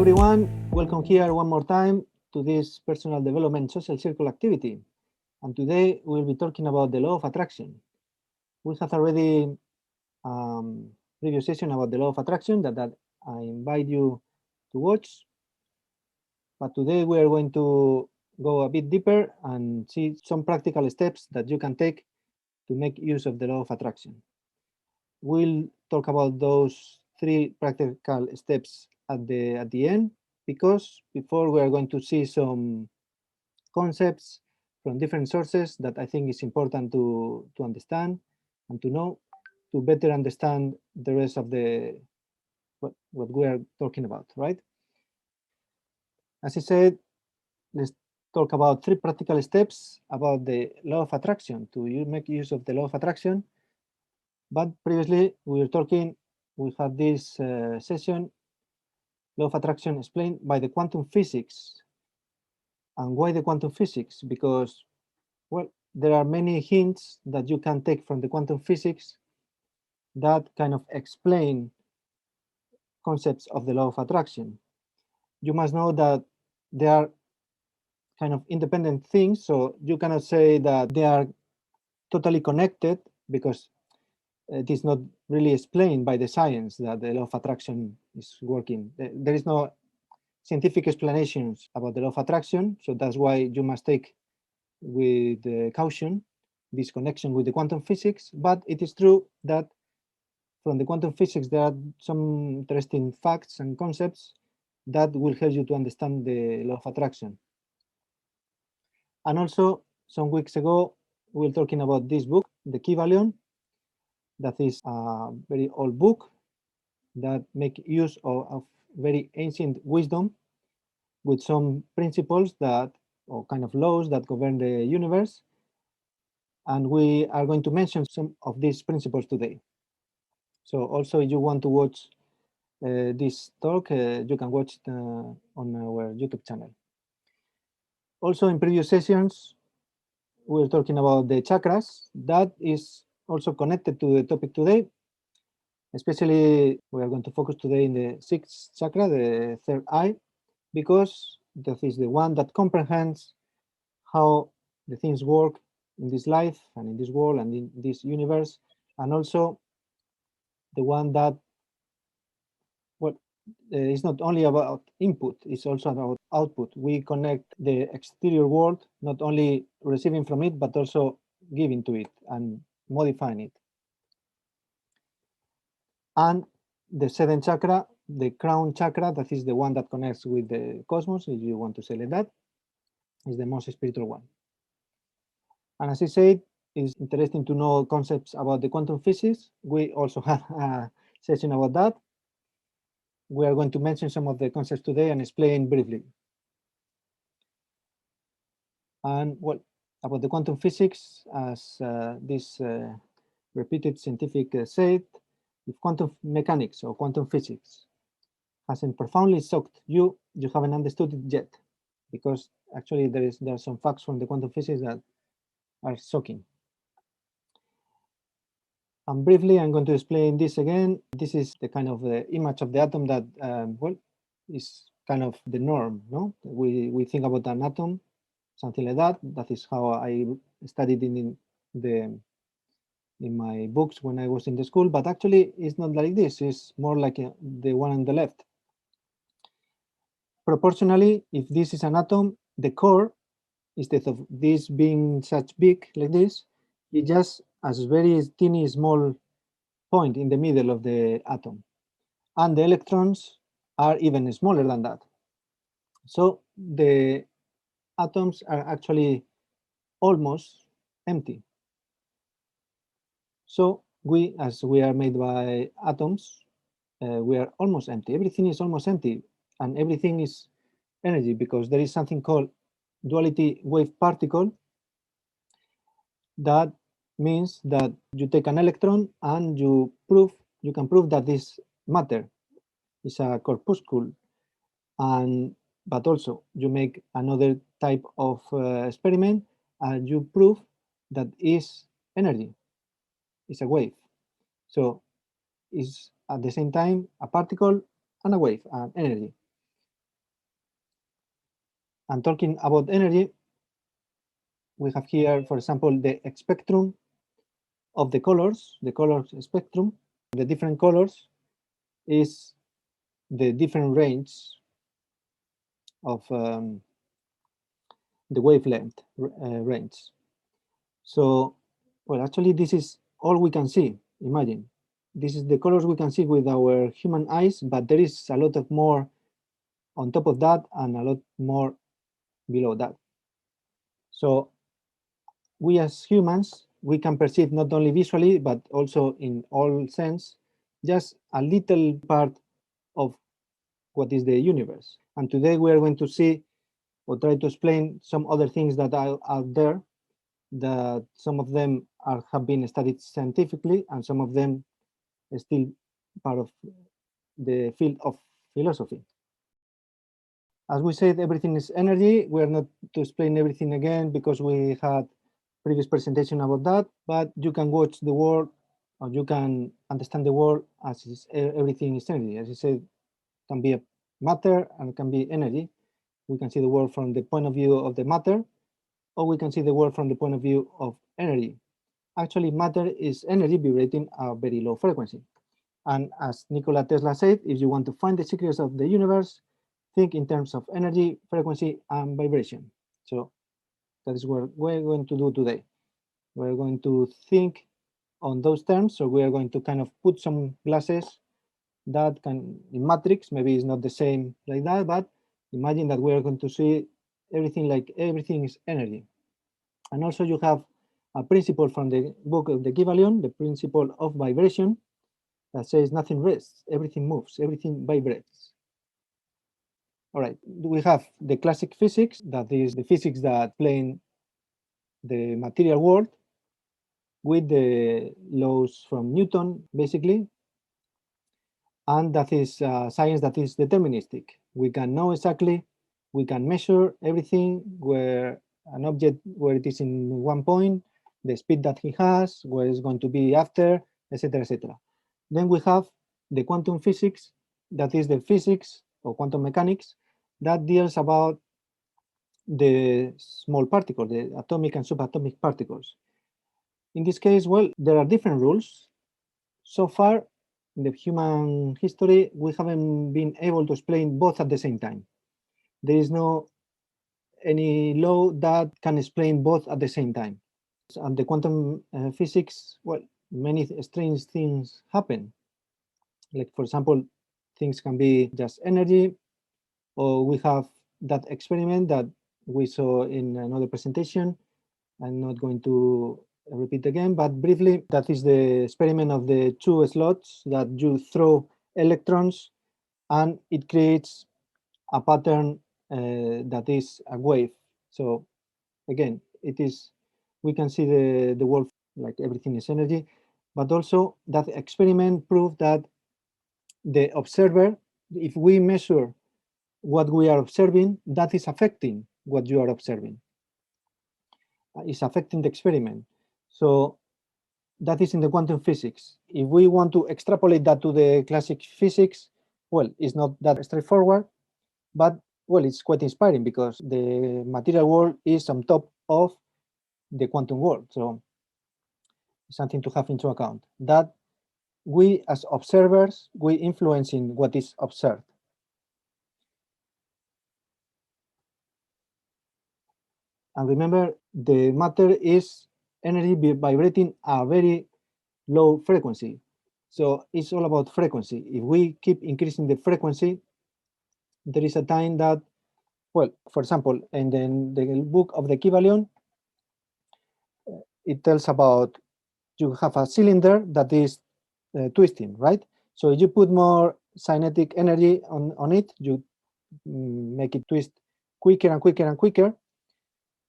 everyone, welcome here one more time to this personal development social circle activity. And today we'll be talking about the law of attraction. We have already previous session about the law of attraction that I invite you to watch. But today we are going to go a bit deeper and see some practical steps that you can take to make use of the law of attraction. We'll talk about those 3 practical steps at the end, because before we are going to see some concepts from different sources that I think is important to understand and to know, to better understand the rest of the what we are talking about, right? As I said, let's talk about 3 practical steps about the law of attraction to make use of the law of attraction. But previously we were talking, we had this session, law of attraction explained by the quantum physics. And why the quantum physics? Because, well, there are many hints that you can take from the quantum physics that kind of explain concepts of the law of attraction. You must know that they are kind of independent things, so you cannot say that they are totally connected, because it is not really explained by the science that the law of attraction is working. There is no scientific explanations about the law of attraction, so that's why you must take with caution this connection with the quantum physics. But it is true that from the quantum physics there are some interesting facts and concepts that will help you to understand the law of attraction. And also, some weeks ago we were talking about this book, the Kybalion, that is a very old book that make use of very ancient wisdom with some principles that, or kind of laws that govern the universe. And we are going to mention some of these principles today. So also, if you want to watch this talk, you can watch it on our YouTube channel. Also, in previous sessions, we were talking about the chakras. That is also connected to the topic today. Especially, we are going to focus today in the 6th chakra, the 3rd eye, because that is the one that comprehends how the things work in this life and in this world and in this universe, and also the one that is not only about input, it's also about output. We connect the exterior world, not only receiving from it, but also giving to it and modifying it. And the 7th chakra, the crown chakra, that is the one that connects with the cosmos, if you want to say like that, is the most spiritual one. And as I said, it's interesting to know concepts about the quantum physics. We also have a session about that. We are going to mention some of the concepts today and explain briefly. And well, about the quantum physics, as this repeated scientific said, if quantum mechanics or quantum physics hasn't profoundly shocked you, you haven't understood it yet, because actually there are some facts from the quantum physics that are shocking. And briefly, I'm going to explain this again. This is the kind of the image of the atom that, well, is kind of the norm, no? We think about an atom, something like that. That is how I studied in my books when I was in the school. But actually, it's not like this. It's more like the one on the left. Proportionally, if this is an atom, the core, instead of this being such big like this, it just as very teeny small point in the middle of the atom, and the electrons are even smaller than that. So the atoms are actually almost empty. So we, as we are made by atoms, we are almost empty. Everything is almost empty, and everything is energy, because there is something called duality wave particle. That means that you take an electron and you can prove that this matter is a corpuscle, but also you make another type of experiment and you prove that is energy, it's a wave. So it's at the same time a particle and a wave and energy. And talking about energy, we have here, for example, the spectrum of the colors spectrum. The different colors is the different range of the wavelength range. So, well, actually, this is all we can see. Imagine, this is the colors we can see with our human eyes, but there is a lot of more on top of that and a lot more below that. So we as humans, we can perceive not only visually, but also in all sense, just a little part of what is the universe. And today we are going to see or try to explain some other things that are out there, that some of them have been studied scientifically and some of them are still part of the field of philosophy. As we said, everything is energy. We're not to explain everything again because we had previous presentation about that, but you can watch the world or you can understand the world as everything is energy. As I said, it can be a matter and it can be energy. We can see the world from the point of view of the matter, or we can see the world from the point of view of energy. Actually, matter is energy vibrating at a very low frequency. And as Nikola Tesla said, if you want to find the secrets of the universe, think in terms of energy, frequency, and vibration. So that is what we're going to do today. We're going to think on those terms. So we are going to kind of put some glasses that can, in matrix, maybe it's not the same like that, but imagine that we are going to see everything like everything is energy. And also you have a principle from the book of the Kybalion, the principle of vibration, that says nothing rests, everything moves, everything vibrates. All right, we have the classic physics, that is the physics that explain the material world with the laws from Newton, basically. And that is science that is deterministic. We can know exactly, we can measure everything where an object, where it is in one point, the speed that he has, where it's going to be after, etc., etc. Then we have the quantum physics, that is the physics or quantum mechanics that deals about the small particles, the atomic and subatomic particles. In this case, well, there are different rules. So far, in the human history, we haven't been able to explain both at the same time. There is no any law that can explain both at the same time. And the quantum physics, well, many strange things happen. Like, for example, things can be just energy, or we have that experiment that we saw in another presentation. I'm not going to repeat again, but briefly, that is the experiment of the two slots that you throw electrons and it creates a pattern that is a wave. So again, it is, we can see the world like everything is energy, but also that experiment proved that the observer, if we measure what we are observing, that is affecting what you are observing. Is affecting the experiment. So that is in the quantum physics. If we want to extrapolate that to the classic physics, well, it's not that straightforward, but well, it's quite inspiring because the material world is on top of the quantum world. So something to have into account, that we as observers, we influencing what is observed. And remember, the matter is energy vibrating a very low frequency. So it's all about frequency. If we keep increasing the frequency, there is a time that, well, for example, in the book of the Kybalion, it tells about you have a cylinder that is twisting, right? So if you put more kinetic energy on it, you make it twist quicker and quicker and quicker.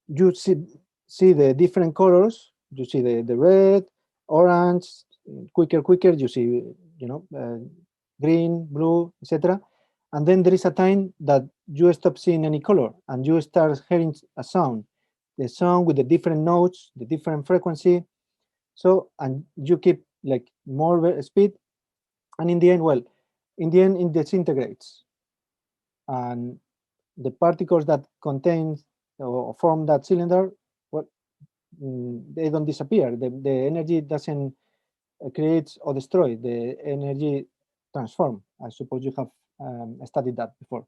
You see the different colors. You see the red, orange, quicker. You see, green, blue, etc. And then there is a time that you stop seeing any color and you start hearing a sound, the sound with the different notes, the different frequency. So, and you keep like more speed, and in the end, well, in the end, it disintegrates. And the particles that contain or form that cylinder, well, they don't disappear. The energy doesn't create or destroy. The energy transform. I suppose you have studied that before.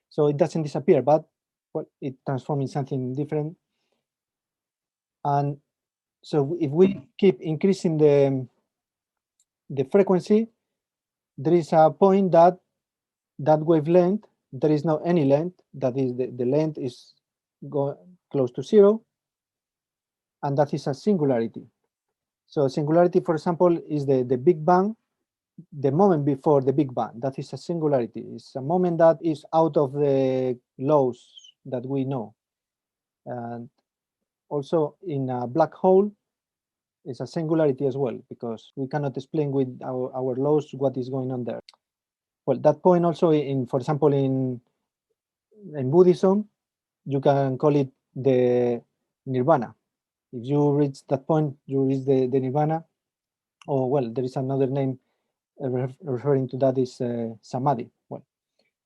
So it doesn't disappear, but well, it transforms in something different. And so if we keep increasing the frequency, there is a point that wavelength, there is no any length, that is the length is close to zero, and that is a singularity. So singularity, for example, is the Big Bang, the moment before the Big Bang. That is a singularity. It's a moment that is out of the laws that we know. And also in a black hole, it's a singularity as well, because we cannot explain with our laws what is going on there. Well, that point also in, for example, in Buddhism, you can call it the nirvana. If you reach that point, you reach the nirvana. Or well, there is another name referring to that is samadhi. Well,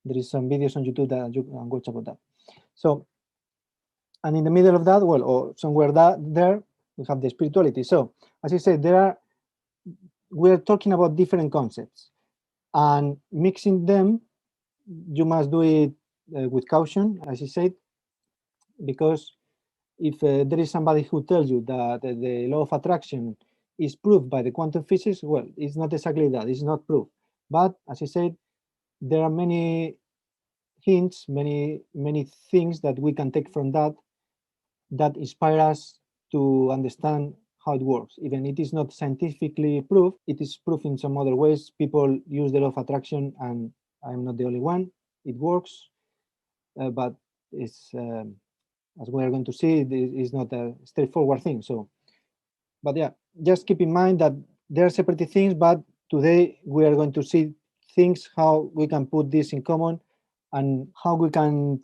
there is some videos on YouTube that you can watch about that. So, and in the middle of that, well, or somewhere there, we have the spirituality. So, as I said, we're talking about different concepts, and mixing them, you must do it with caution, as I said, because if there is somebody who tells you that the law of attraction is proved by the quantum physics, well, it's not exactly that. It's not proof. But as I said, there are many hints, many things that we can take from that inspire us to understand how it works. Even it is not scientifically proved, it is proved in some other ways. People use the law of attraction, and I'm not the only one. It works, but it's as we are going to see, it is not a straightforward thing. So, but yeah, just keep in mind that there are separate things, but today we are going to see things, how we can put this in common, and how we can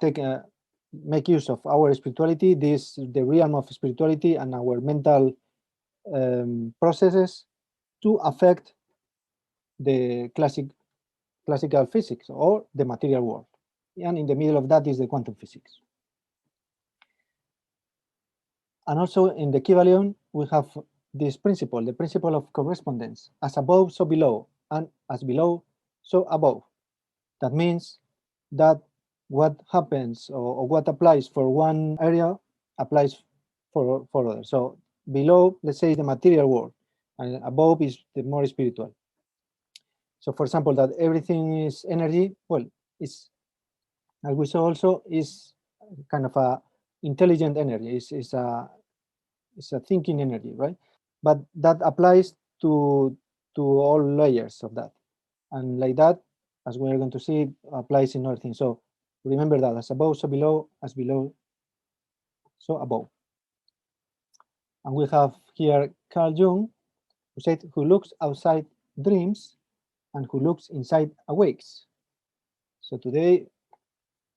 make use of our spirituality, the realm of spirituality, and our mental processes to affect the classical physics or the material world. And in the middle of that is the quantum physics. And also in the Kybalion, we have this principle, the principle of correspondence, as above, so below, and as below, so above. That means that what happens or what applies for one area applies for others. So below, let's say, the material world, and above is the more spiritual. So for example, that everything is energy, well, it's, as we saw also, is kind of a intelligent energy, it's a thinking energy, right? But that applies to all layers of that. And like that, as we're going to see, applies in other things. So remember that as above, so below, as below, so above. And we have here Carl Jung, who said, who looks outside dreams and who looks inside awakes. So today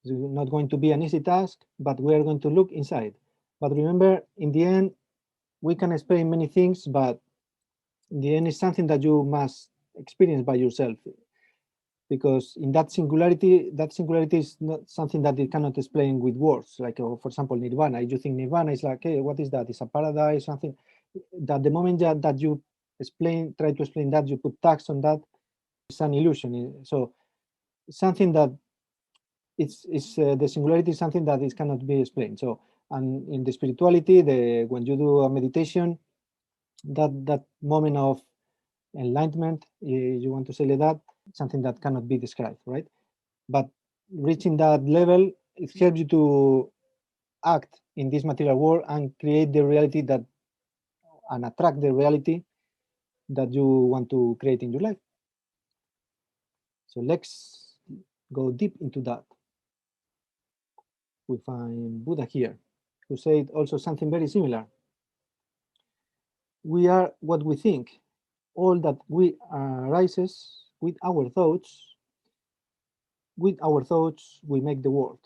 is not going to be an easy task, but we are going to look inside. But remember, in the end, we can explain many things, but in the end, it's something that you must experience by yourself. Because in that singularity is not something that you cannot explain with words. Like, for example, nirvana. If you think nirvana is like, hey, what is that? It's a paradise, something. That the moment that you try to explain that, you put tags on that, it's an illusion. So something that it's the singularity is something that cannot be explained. So, and in the spirituality, when you do a meditation, that moment of enlightenment, you want to say like that, something that cannot be described, right? But reaching that level, it helps you to act in this material world and create the reality and attract the reality that you want to create in your life. So let's go deep into that. We find Buddha here, who said also something very similar. We are what we think. All that we arises with our thoughts. With our thoughts, we make the world.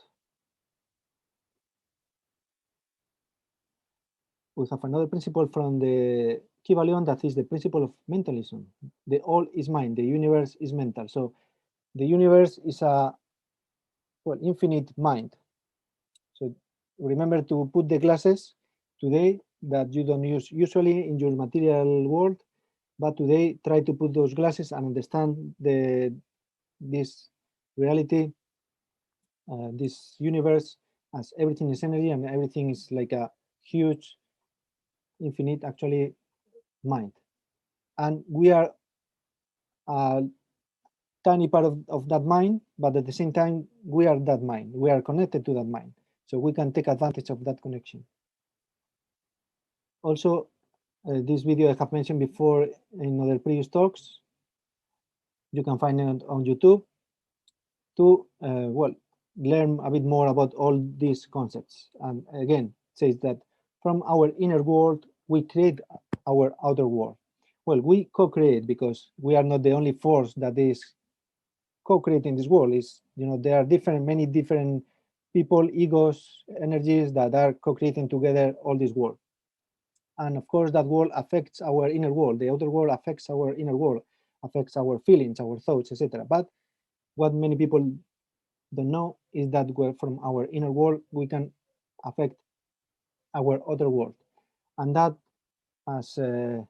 We have another principle from the Kybalion, that is the principle of mentalism. The all is mind, the universe is mental. So the universe is a well, infinite mind. So remember to put the glasses today that you don't use usually in your material world, but today try to put those glasses and understand this reality, this universe, as everything is energy and everything is like a huge, infinite, actually, mind. And we are a tiny part of that mind, but at the same time, we are that mind. We are connected to that mind. So we can take advantage of that connection. Also, this video I have mentioned before in other previous talks, you can find it on YouTube to, well, learn a bit more about all these concepts. And again, it says that from our inner world, we create our outer world. Well, we co-create because we are not the only force that is co-creating this world. Is, you know, there are many different people, egos, energies that are co-creating together all this world. And of course, that world affects our inner world. The outer world affects our inner world, affects our feelings, our thoughts, etc. But what many people don't know is that from our inner world, we can affect our outer world. And that, as the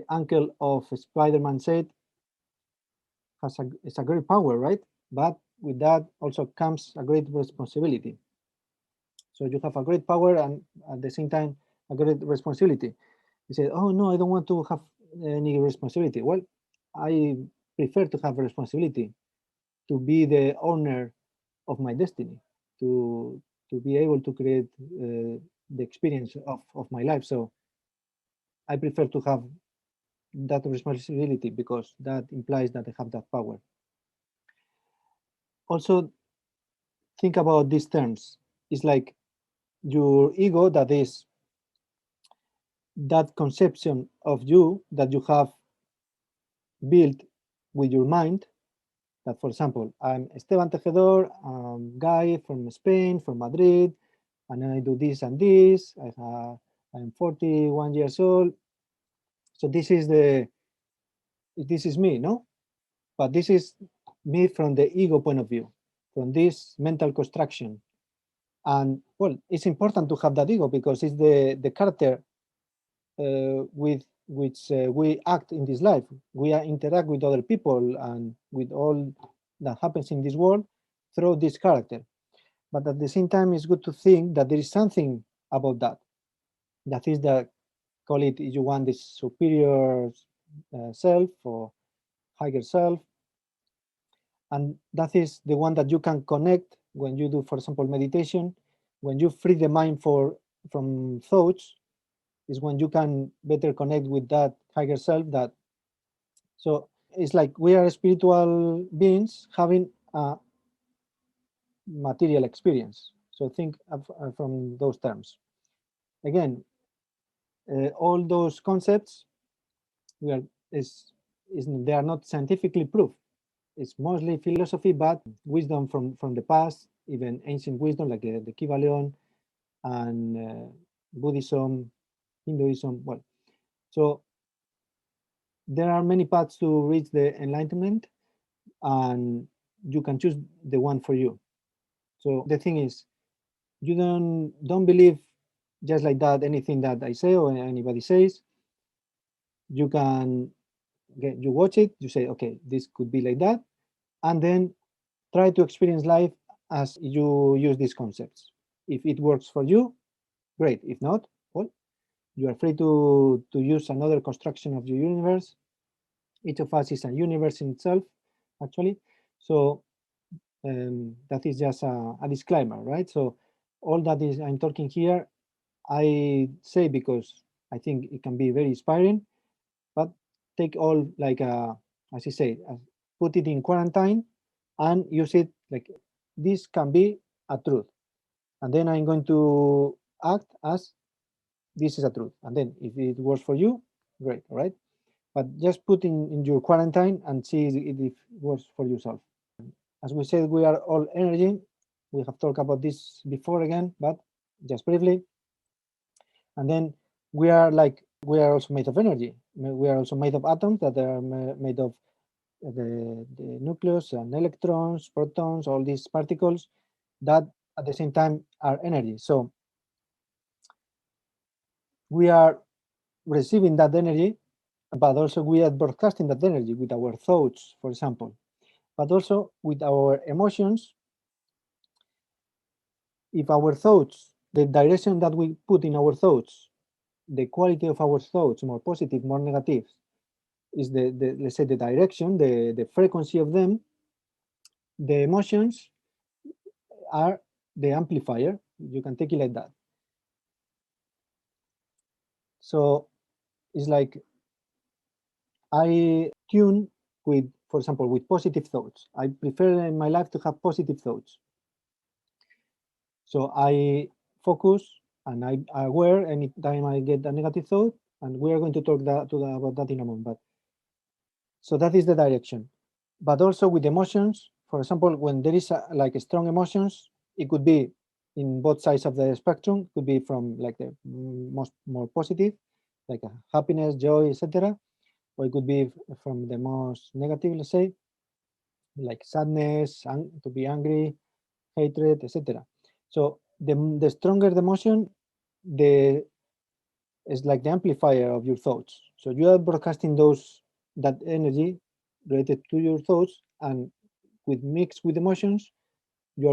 uncle of Spider-Man said, it's a great power, right? But with that also comes a great responsibility. So you have a great power and at the same time, a great responsibility. You say, oh no, I don't want to have any responsibility. Well, I prefer to have responsibility, to be the owner of my destiny, to be able to create the experience of my life. So I prefer to have that responsibility because that implies that I have that power. Also, think about these terms. It's like your ego, that is that conception of you that you have built with your mind. That, for example, I'm Esteban Tejedor, guy from Spain, from Madrid, and I do this and this. I'm 41 years old. So this is me, no? But this is me from the ego point of view, from this mental construction. And well, it's important to have that ego because it's the character with which we act in this life. We interact with other people and with all that happens in this world through this character. But at the same time, it's good to think that there is something about that. That is the, call it, if you want, this superior self or higher self. And that is the one that you can connect when you do, for example, meditation. When you free the mind from thoughts, is when you can better connect with that higher self. That, so it's like we are spiritual beings having a material experience. So think from those terms. Again, all those concepts they are not scientifically proved. It's mostly philosophy, but wisdom from the past, even ancient wisdom like the Kybalion and Buddhism, Hinduism. Well, so there are many paths to reach the enlightenment, and you can choose the one for you. So the thing is, you don't believe just like that anything that I say or anybody says. You can you watch it, you say, okay, this could be like that, and then try to experience life as you use these concepts. If it works for you, great. If not, well, you are free to use another construction of your universe. Each of us is a universe in itself, actually. So that is just a disclaimer, right? So all that is I'm talking here, I say because I think it can be very inspiring, but take all like as you say, put it in quarantine and use it like this can be a truth, and then I'm going to act as this is a truth, and then if it works for you, great, all right? But just put in your quarantine and see if it works for yourself. As we said, we are all energy. We have talked about this before again, but just briefly. And then we are also made of energy. We are also made of atoms that are made of the nucleus and electrons, protons, all these particles that at the same time are energy. So we are receiving that energy, but also we are broadcasting that energy with our thoughts, for example, but also with our emotions. If our thoughts, the direction that we put in our thoughts, the quality of our thoughts, more positive, more negative, is the let's say the direction, the frequency of them, the emotions are the amplifier. You can take it like that. So it's like I tune with, for example, with positive thoughts. I prefer in my life to have positive thoughts. So I focus and I aware anytime I get a negative thought, and we are going to talk about that in a moment. But so that is the direction. But also with emotions, for example, when there is like strong emotions, it could be in both sides of the spectrum. It could be from like the more positive, like happiness, joy, etc., or it could be from the most negative, let's say, like sadness, to be angry, hatred, etc. So the stronger the emotion, the is like the amplifier of your thoughts. So you are broadcasting that energy related to your thoughts, and with mixed with emotions, you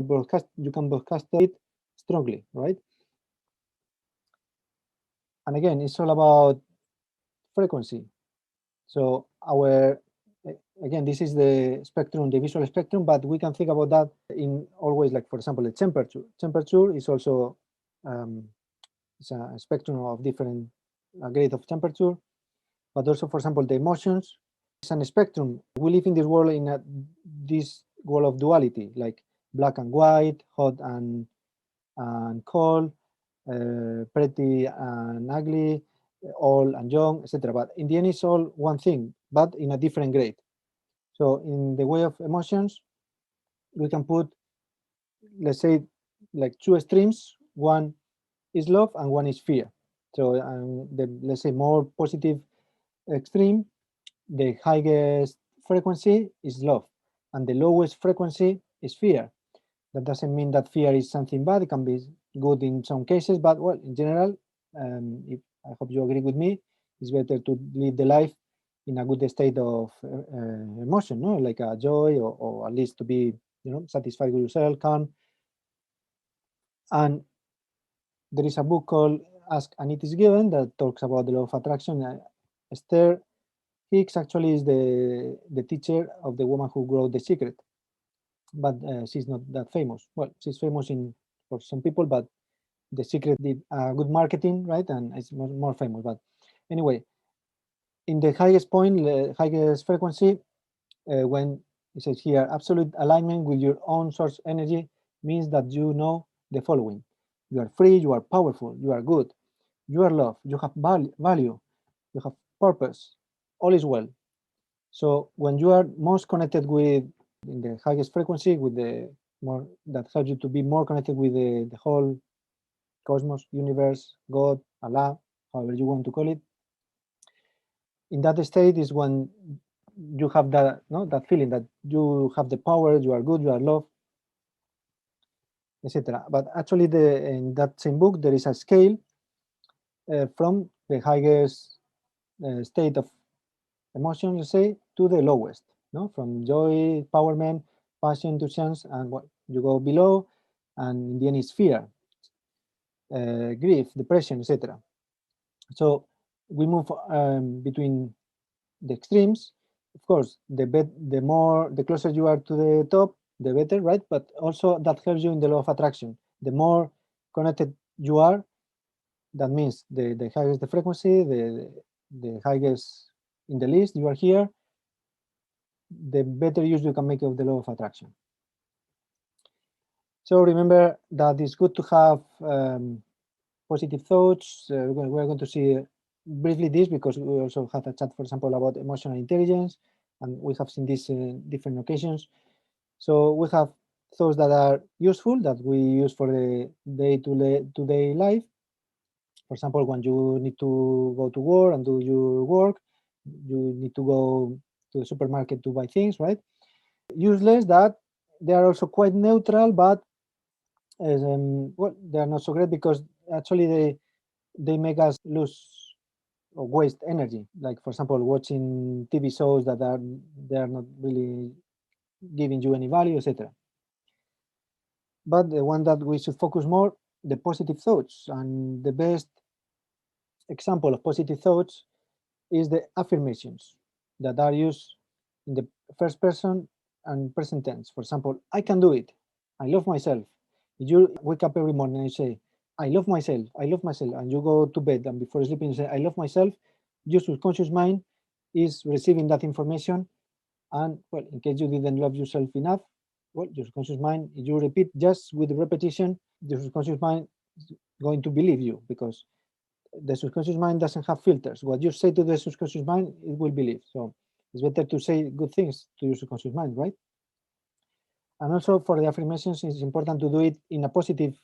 can broadcast it strongly, right? And again, it's all about frequency. So again, this is the spectrum, the visual spectrum, but we can think about that in always, like, for example, the temperature. Temperature is also it's a spectrum of different grade of temperature, but also, for example, the emotions. It's a spectrum. We live in this world this world of duality, like black and white, hot and cold, pretty and ugly, old and young, etc. But in the end, it's all one thing, but in a different grade. So in the way of emotions, we can put, let's say, like two extremes. One is love and one is fear. So let's say more positive extreme, the highest frequency is love, and the lowest frequency is fear. That doesn't mean that fear is something bad. It can be good in some cases, but well, in general, if I hope you agree with me, it's better to live the life in a good state of emotion, no, like a joy, or at least to be, satisfied with yourself, calm. And there is a book called Ask and It Is Given that talks about the law of attraction. Esther Hicks actually is the teacher of the woman who wrote The Secret, but she's not that famous. Well, she's famous for some people, but The Secret did good marketing, right? And it's more famous. But anyway, in the highest point, the highest frequency, when it says here, absolute alignment with your own source energy means that you know the following: you are free, you are powerful, you are good, you are loved, you have value, you have purpose, all is well. So when you are most connected with, in the highest frequency, with the more, that helps you to be more connected with the whole cosmos, universe, God, Allah, however you want to call it. In that state is when you have that, that feeling that you have the power, you are good, you are loved, etc. But actually, in that same book, there is a scale from the highest state of emotion, let's say, to the lowest, from joy, empowerment, passion, enthusiasm, and what you go below, and in the end is fear, grief, depression, etc. So we move between the extremes. Of course, the closer you are to the top, the better, right? But also that helps you in the law of attraction. The more connected you are, that means the highest the frequency, the highest in the list you are here, the better use you can make of the law of attraction. So remember that it's good to have positive thoughts. We're going to see briefly this because we also had a chat, for example, about emotional intelligence, and we have seen this in different occasions. So we have thoughts that are useful, that we use for the day-to-day life. For example, when you need to go to work and do your work, you need to go to the supermarket to buy things, right? Useless that they are also quite neutral, but well, they are not so great because actually they make us lose or waste energy. Like for example, watching TV shows that they are not really giving you any value, etc. But the one that we should focus more, the positive thoughts, and the best example of positive thoughts is the affirmations that are used in the first person and present tense. For example, I can do it. I love myself. If you wake up every morning and you say, I love myself, and you go to bed and before sleeping you say, I love myself, your subconscious mind is receiving that information. And well, in case you didn't love yourself enough, well, your subconscious mind, if you repeat just with repetition, your subconscious mind is going to believe you because the subconscious mind doesn't have filters. What you say to the subconscious mind, it will believe. So it's better to say good things to your subconscious mind, right? And also for the affirmations, it's important to do it in a positive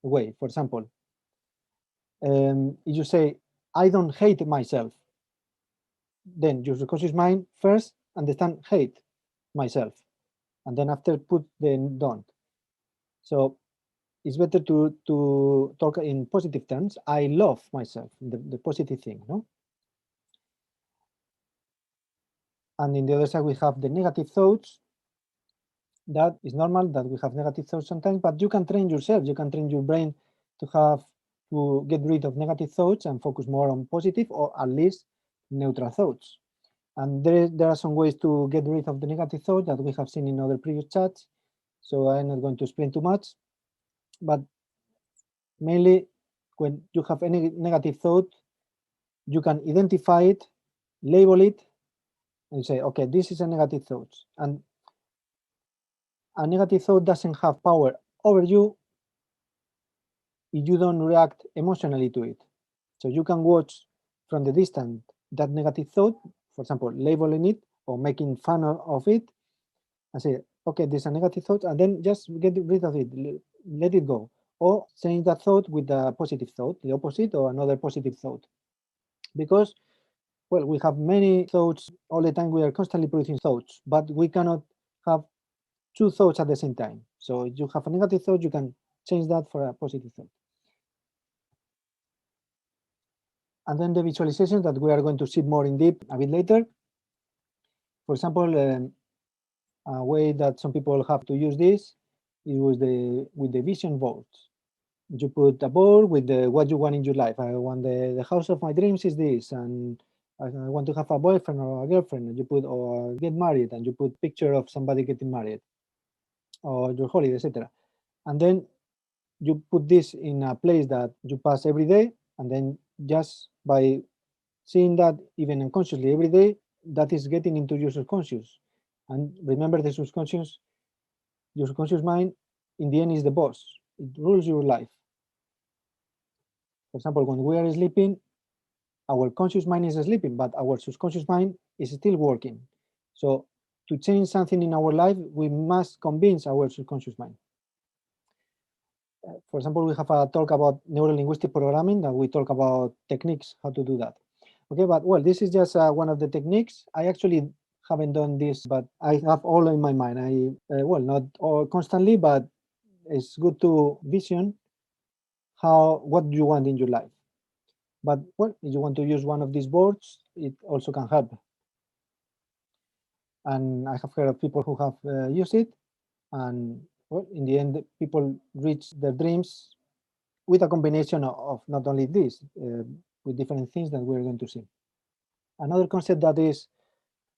way. For example, if you say, I don't hate myself, then your subconscious mind first understand hate myself, and then after put the don't. So it's better to talk in positive terms. I love myself, the positive thing, no? And in the other side, we have the negative thoughts. That is normal that we have negative thoughts sometimes, but you can train yourself. You can train your brain to get rid of negative thoughts and focus more on positive or at least neutral thoughts. And there are some ways to get rid of the negative thoughts that we have seen in other previous chats. So I'm not going to explain too much, but mainly when you have any negative thought, you can identify it, label it, and say, okay, this is a negative thought. And a negative thought doesn't have power over you if you don't react emotionally to it. So you can watch from the distance that negative thought, for example, labeling it or making fun of it, and say, okay, there's a negative thought, and then just get rid of it, let it go. Or change that thought with a positive thought, the opposite, or another positive thought. Because, well, we have many thoughts all the time, we are constantly producing thoughts, but we cannot have two thoughts at the same time. So if you have a negative thought, you can change that for a positive thought. And then the visualizations that we are going to see more in depth a bit later. For example, a way that some people have to use this is with the vision boards. You put a board with what you want in your life. I want the house of my dreams is this, and I want to have a boyfriend or a girlfriend. And you put or get married, and you put picture of somebody getting married, or your holiday, etc. And then you put this in a place that you pass every day, and then just by seeing that even unconsciously every day, that is getting into your subconscious. And remember, your subconscious mind in the end is the boss. It rules your life. For example, when we are sleeping, our conscious mind is sleeping, but our subconscious mind is still working. So to change something in our life, we must convince our subconscious mind. For example, we have a talk about neuro-linguistic programming that we talk about techniques, how to do that. Okay, but well, this is just one of the techniques. I actually haven't done this, but I have all in my mind. Well, not all constantly, but it's good to vision what you want in your life. But well, if you want to use one of these boards, it also can help. And I have heard of people who have used it, and well, in the end, people reach their dreams with a combination of not only this, with different things that we're going to see. Another concept that is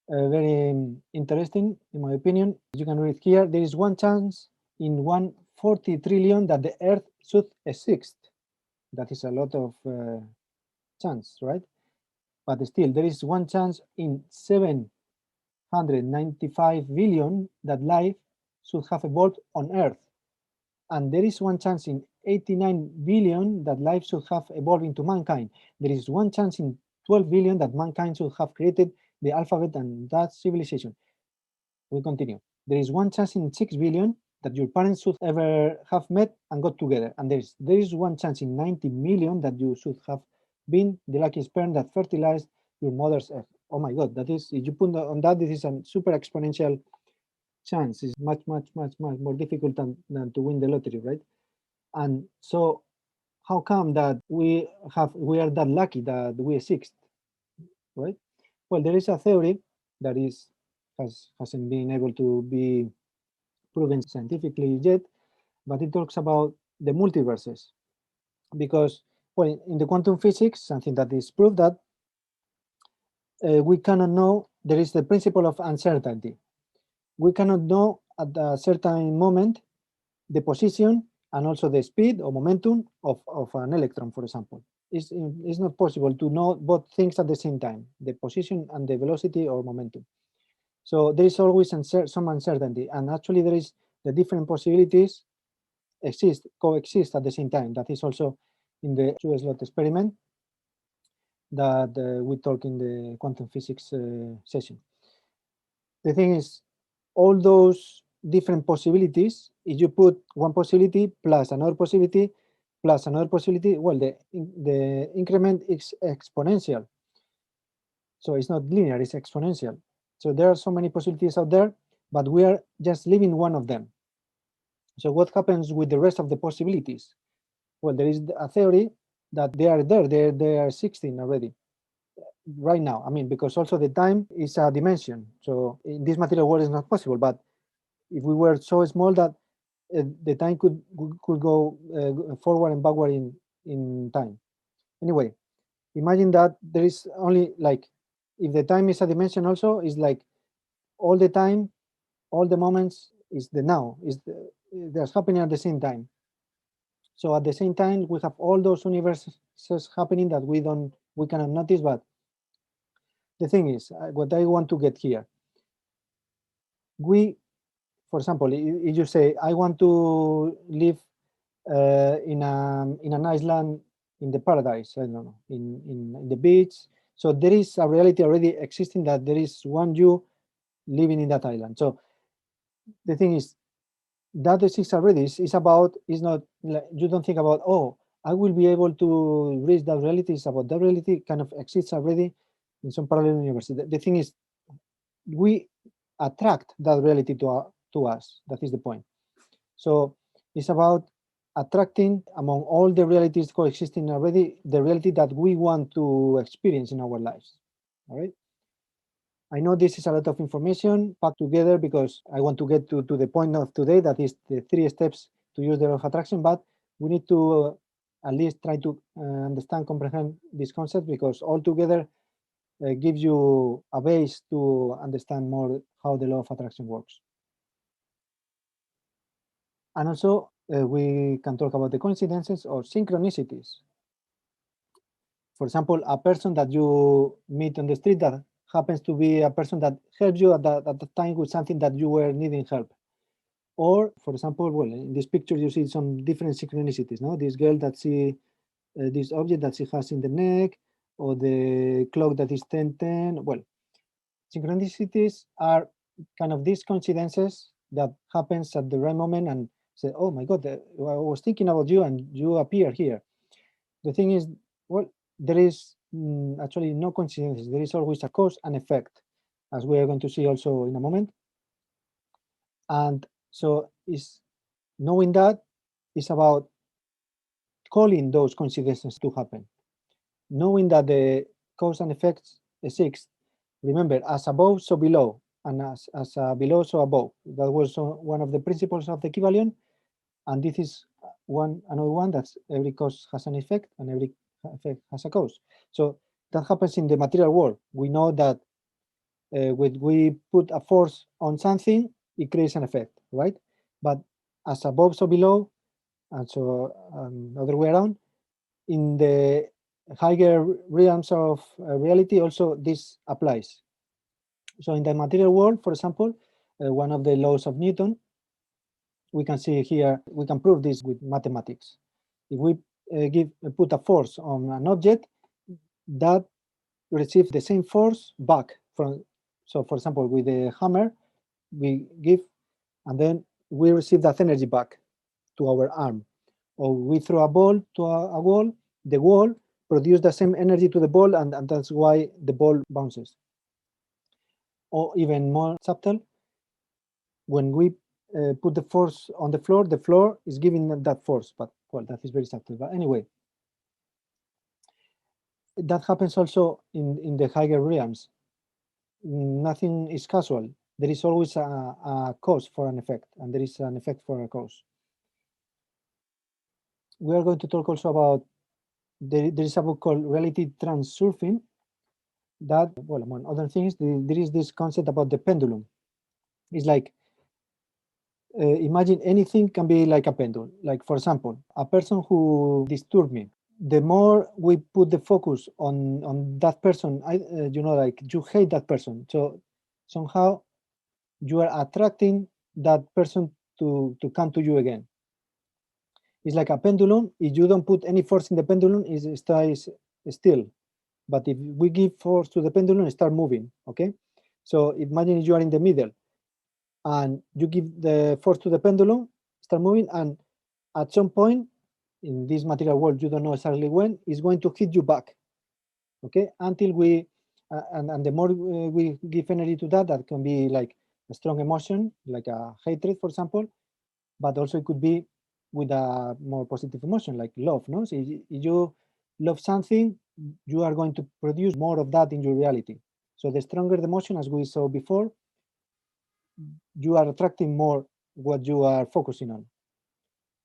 very interesting, in my opinion, you can read here, there is one chance in 140 trillion that the Earth should exist. That is a lot of chance, right? But still, there is one chance in 795 billion that life should have evolved on Earth. And there is one chance in 89 billion that life should have evolved into mankind. There is one chance in 12 billion that mankind should have created the alphabet and that civilization. We continue. There is one chance in 6 billion that your parents should ever have met and got together. And there is one chance in 90 million that you should have been the lucky sperm that fertilized your mother's egg. oh my God, that is, if you put on that, this is a super exponential chance. It's much more difficult than to win the lottery, right? And so how come that we are that lucky that we exist, right? Well, there is a theory that hasn't been able to be proven scientifically yet, but it talks about the multiverses. Because, well, in the quantum physics, something that is proved that we cannot know, there is the principle of uncertainty. We cannot know at a certain moment the position and also the speed or momentum of an electron, for example. It's not possible to know both things at the same time, the position and the velocity or momentum. So there is always some uncertainty, and actually there is the different possibilities coexist at the same time. That is also in the two-slot experiment that we talk in the quantum physics session. The thing is, all those different possibilities, if you put one possibility plus another possibility plus another possibility, well, the increment is exponential. So it's not linear, it's exponential. So there are so many possibilities out there, but we are just leaving one of them. So what happens with the rest of the possibilities? Well, there is a theory that they are there, they are 16 already right now. I mean, because also the time is a dimension. So in this material world is not possible, but if we were so small that the time could go forward and backward in time. Anyway, imagine that there is only like, if the time is a dimension also, is like all the time, all the moments is the now, that's happening at the same time. So at the same time, we have all those universes happening that we cannot notice. But the thing is, what I want to get here, for example, if you say, I want to live in an island in the paradise, I don't know, in the beach. So there is a reality already existing that there is one you living in that island. So the thing is, that exists already. Is not, you don't think about, oh, I will be able to reach that reality. It's about that reality kind of exists already in some parallel universe. The thing is, we attract that reality to us. That is the point. So it's about attracting among all the realities coexisting already, the reality that we want to experience in our lives. All right. I know this is a lot of information packed together because I want to get to the point of today, that is the 3 steps to use the law of attraction, but we need to at least try to understand, comprehend this concept, because all together gives you a base to understand more how the law of attraction works. And also we can talk about the coincidences or synchronicities. For example, a person that you meet on the street that happens to be a person that helps you at the time with something that you were needing help. Or, for example, well, in this picture you see some different synchronicities. No, this girl that she, this object that she has in the neck, or the clock that is 10:10. Well, synchronicities are kind of these coincidences that happens at the right moment and say, oh my God, I was thinking about you and you appear here. The thing is, well, there is actually no coincidences. There is always a cause and effect, as we are going to see also in a moment. And so knowing that is about calling those coincidences to happen. Knowing that the cause and effects exist. Remember, as above, so below, and as below, so above. That was one of the principles of the Kybalion, and this is another one, that's every cause has an effect and every effect has a cause. So that happens in the material world. We know that when we put a force on something, it creates an effect, right? But as above, so below, and so other way around, in the higher realms of reality, also this applies. So in the material world, for example, one of the laws of Newton, we can see here, we can prove this with mathematics. If we put a force on an object, that receives the same force back from. So for example, with the hammer, we give, and then we receive that energy back to our arm. Or we throw a ball to a wall, the wall produces the same energy to the ball, and that's why the ball bounces. or even more subtle, when we put the force on the floor is giving that force, but well, that is very subtle. But anyway, that happens also in the higher realms. Nothing is casual. There is always a cause for an effect, and there is an effect for a cause. We are going to talk also about, there is a book called Reality Transurfing that, well, among other things, there is this concept about the pendulum. It's like, imagine anything can be like a pendulum. Like, for example, a person who disturbed me, the more we put the focus on that person, you know, like you hate that person. So somehow you are attracting that person to come to you again. It's like a pendulum. If you don't put any force in the pendulum, it stays still. But if we give force to the pendulum, it start moving, okay? So imagine you are in the middle and you give the force to the pendulum, start moving, and at some point in this material world, you don't know exactly when, it's going to hit you back, okay? Until we, and the more we give energy to that, that can be like a strong emotion, like a hatred, for example, but also it could be with a more positive emotion, like love, no? So if you love something, you are going to produce more of that in your reality. So the stronger the emotion, as we saw before, you are attracting more what you are focusing on.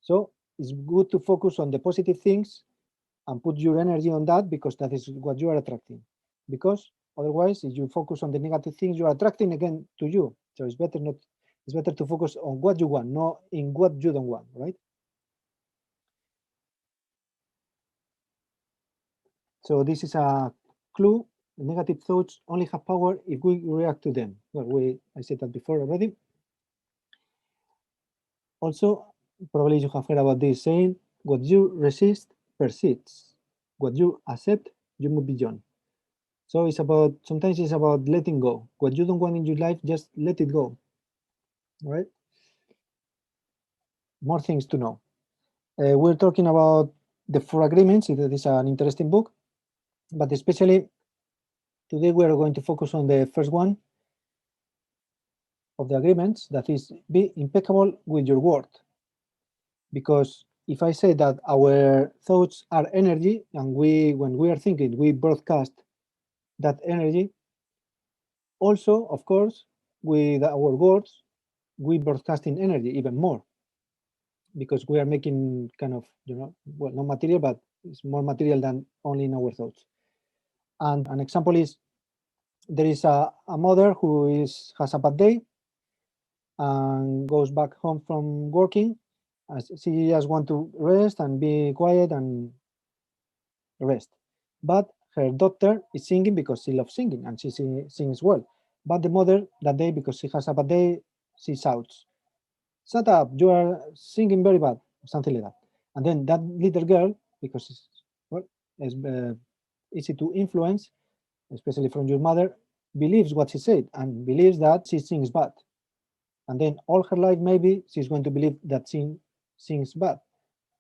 So it's good to focus on the positive things and put your energy on that, because that is what you are attracting. Because otherwise, if you focus on the negative things, you are attracting again to you. So it's better not. It's better to focus on what you want, not in what you don't want, right? So this is a clue. Negative thoughts only have power if we react to them. Well, I said that before already. Also, probably you have heard about this saying, what you resist persists. What you accept, you move beyond. So it's about, sometimes it's about letting go. What you don't want in your life, just let it go. All right? More things to know. We're talking about the 4 agreements. It is an interesting book, but especially today we are going to focus on the first one of the agreements, that is, be impeccable with your word. Because if I say that our thoughts are energy, and when we are thinking, we broadcast that energy, also, of course, with our words, we broadcasting energy even more, because we are making kind of, you know, well, not material, but it's more material than only in our thoughts. And an example is, there is a mother who has a bad day and goes back home from working. She just want to rest and be quiet and rest. But her daughter is singing because she loves singing and she sings well. But the mother that day, because she has a bad day, she shouts, "Shut up, you are singing very bad," something like that. And then that little girl, because it's, well, it's easy to influence, especially from your mother, believes what she said and believes that she sings bad. And then all her life, maybe she's going to believe that she sings bad,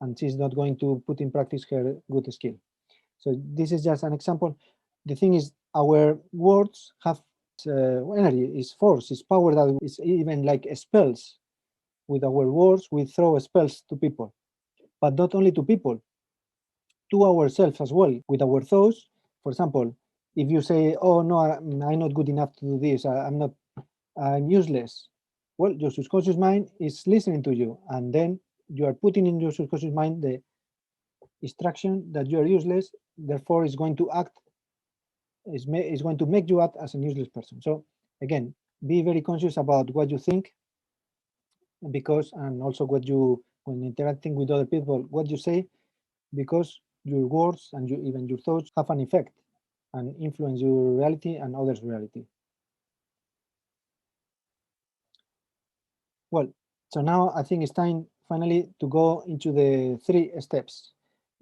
and she's not going to put in practice her good skill. So this is just an example. The thing is, our words have energy, is force, is power, that is even like spells. With our words, we throw spells to people, but not only to people, to ourselves as well. With our thoughts, for example, if you say, "Oh no, I'm not good enough to do this. I'm useless." Well, your subconscious mind is listening to you, and then you are putting in your subconscious mind the instruction that you are useless. Therefore, it's going to act. Is going to make you act as a useless person. So again, be very conscious about what you think, because, and also what you, when interacting with other people, what you say, because your words and even your thoughts have an effect and influence your reality and others' reality. Well, so now I think it's time finally to go into the 3 steps.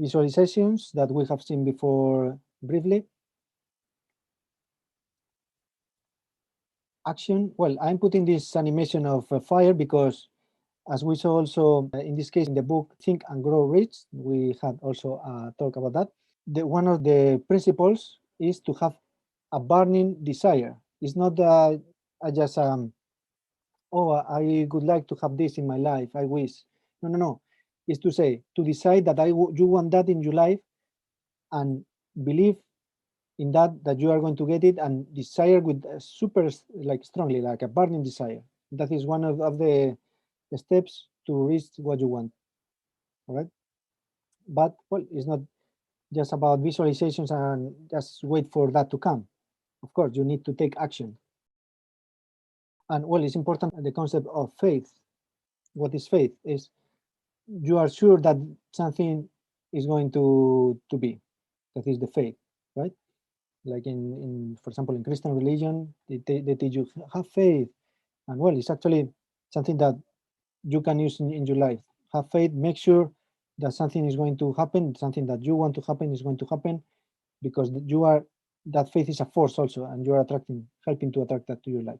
Visualizations that we have seen before briefly. Action, well, I'm putting this animation of fire because, as we saw also in this case in the book Think and Grow Rich, we had also talk about that. One of the principles is to have a burning desire. It's not I just oh, I would like to have this in my life. I wish. No, no, no. It's to say, to decide that you want that in your life, and believe in that you are going to get it, and desire with super like strongly, like a burning desire. That is one of the steps to reach what you want. All right. But well, it's not just about visualizations and just wait for that to come. Of course, you need to take action. And well, it's important the concept of faith. What is faith? Is you are sure that something is going to be. That is the faith, right? Like in for example, in Christian religion, they teach you have faith, and well, it's actually something that you can use in your life. Have faith. Make sure that something is going to happen. Something that you want to happen is going to happen, because you are, that faith is a force also, and you are helping to attract that to your life.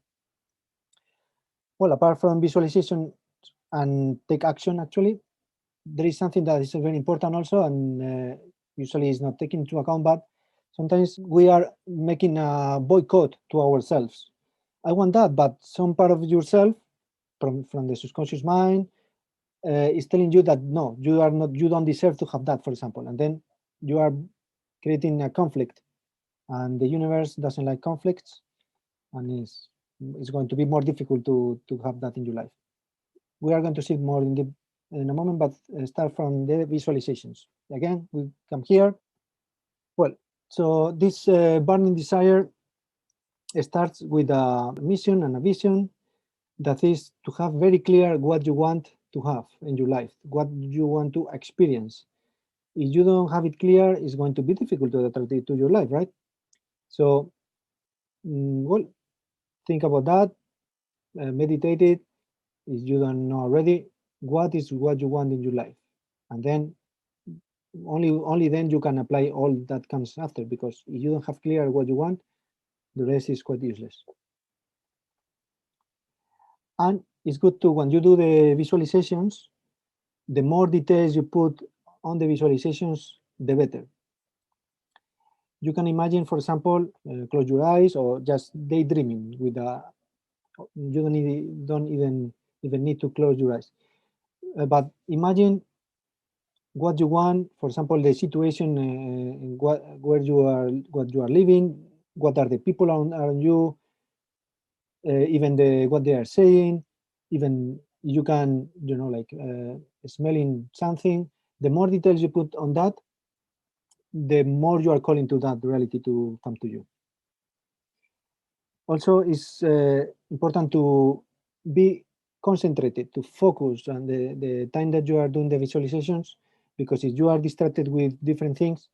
Well, apart from visualization and take action, actually, there is something that is very important also, and usually is not taken into account, but sometimes we are making a boycott to ourselves. I want that, but some part of yourself from the subconscious mind is telling you that no, you don't deserve to have that, for example, and then you are creating a conflict, and the universe doesn't like conflicts, and it's going to be more difficult to have that in your life. We are going to see more in a moment, but start from the visualizations. Again, we come here. Well, so this burning desire starts with a mission and a vision that is to have very clear what you want to have in your life, what you want to experience. If you don't have it clear, it's going to be difficult to attract it to your life, right? So, well, think about that, meditate it. If you don't know already, what is what you want in your life, and then only then you can apply all that comes after, because if you don't have clear what you want, the rest is quite useless. And it's good to, when you do the visualizations, the more details you put on the visualizations, the better. You can imagine, for example, close your eyes or just daydreaming with a, you don't even need to close your eyes. But imagine what you want, for example, the situation where you are, what you are living, what are the people around you, even what they are saying, even you can, like smelling something. The more details you put on that, the more you are calling to that reality to come to you. Also, it's important to be concentrated, to focus on the time that you are doing the visualizations, because if you are distracted with different things,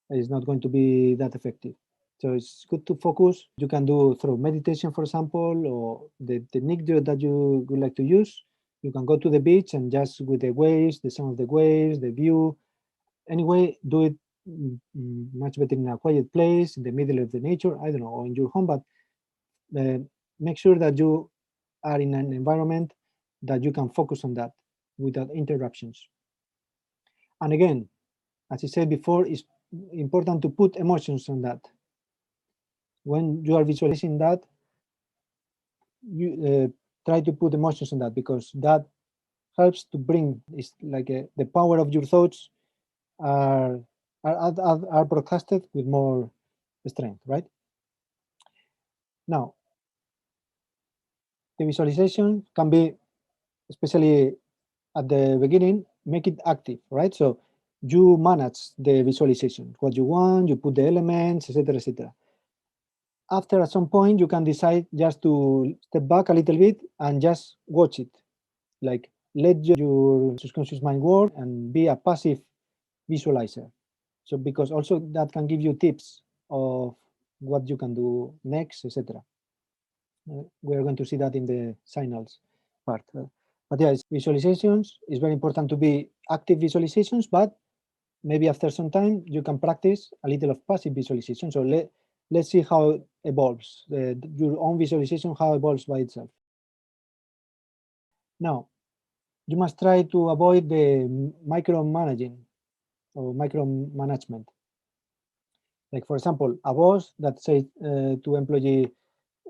it's not going to be that effective. So it's good to focus. You can do through meditation, for example, or the technique that you would like to use. You can go to the beach and just with the waves, the sound of the waves, the view. Anyway, do it much better in a quiet place, in the middle of the nature, I don't know, or in your home, but make sure that you are in an environment that you can focus on that without interruptions. And again, as I said before, it's important to put emotions on that. When you are visualizing that, you try to put emotions on that, because that helps to bring, it's like the power of your thoughts are broadcasted with more strength, right? Now, the visualization can be, especially at the beginning, make it active, right? So you manage the visualization, what you want, you put the elements, etc., etc. After, at some point, you can decide just to step back a little bit and just watch it. Like, let your subconscious mind work and be a passive visualizer. So, because also that can give you tips of what you can do next, etc. We're going to see that in the signals part. But yeah, visualizations is very important to be active visualizations, but maybe after some time you can practice a little of passive visualization. So let's see how it evolves, your own visualization, how it evolves by itself. Now, you must try to avoid the micromanaging or micromanagement. Like, for example, a boss that says to employee,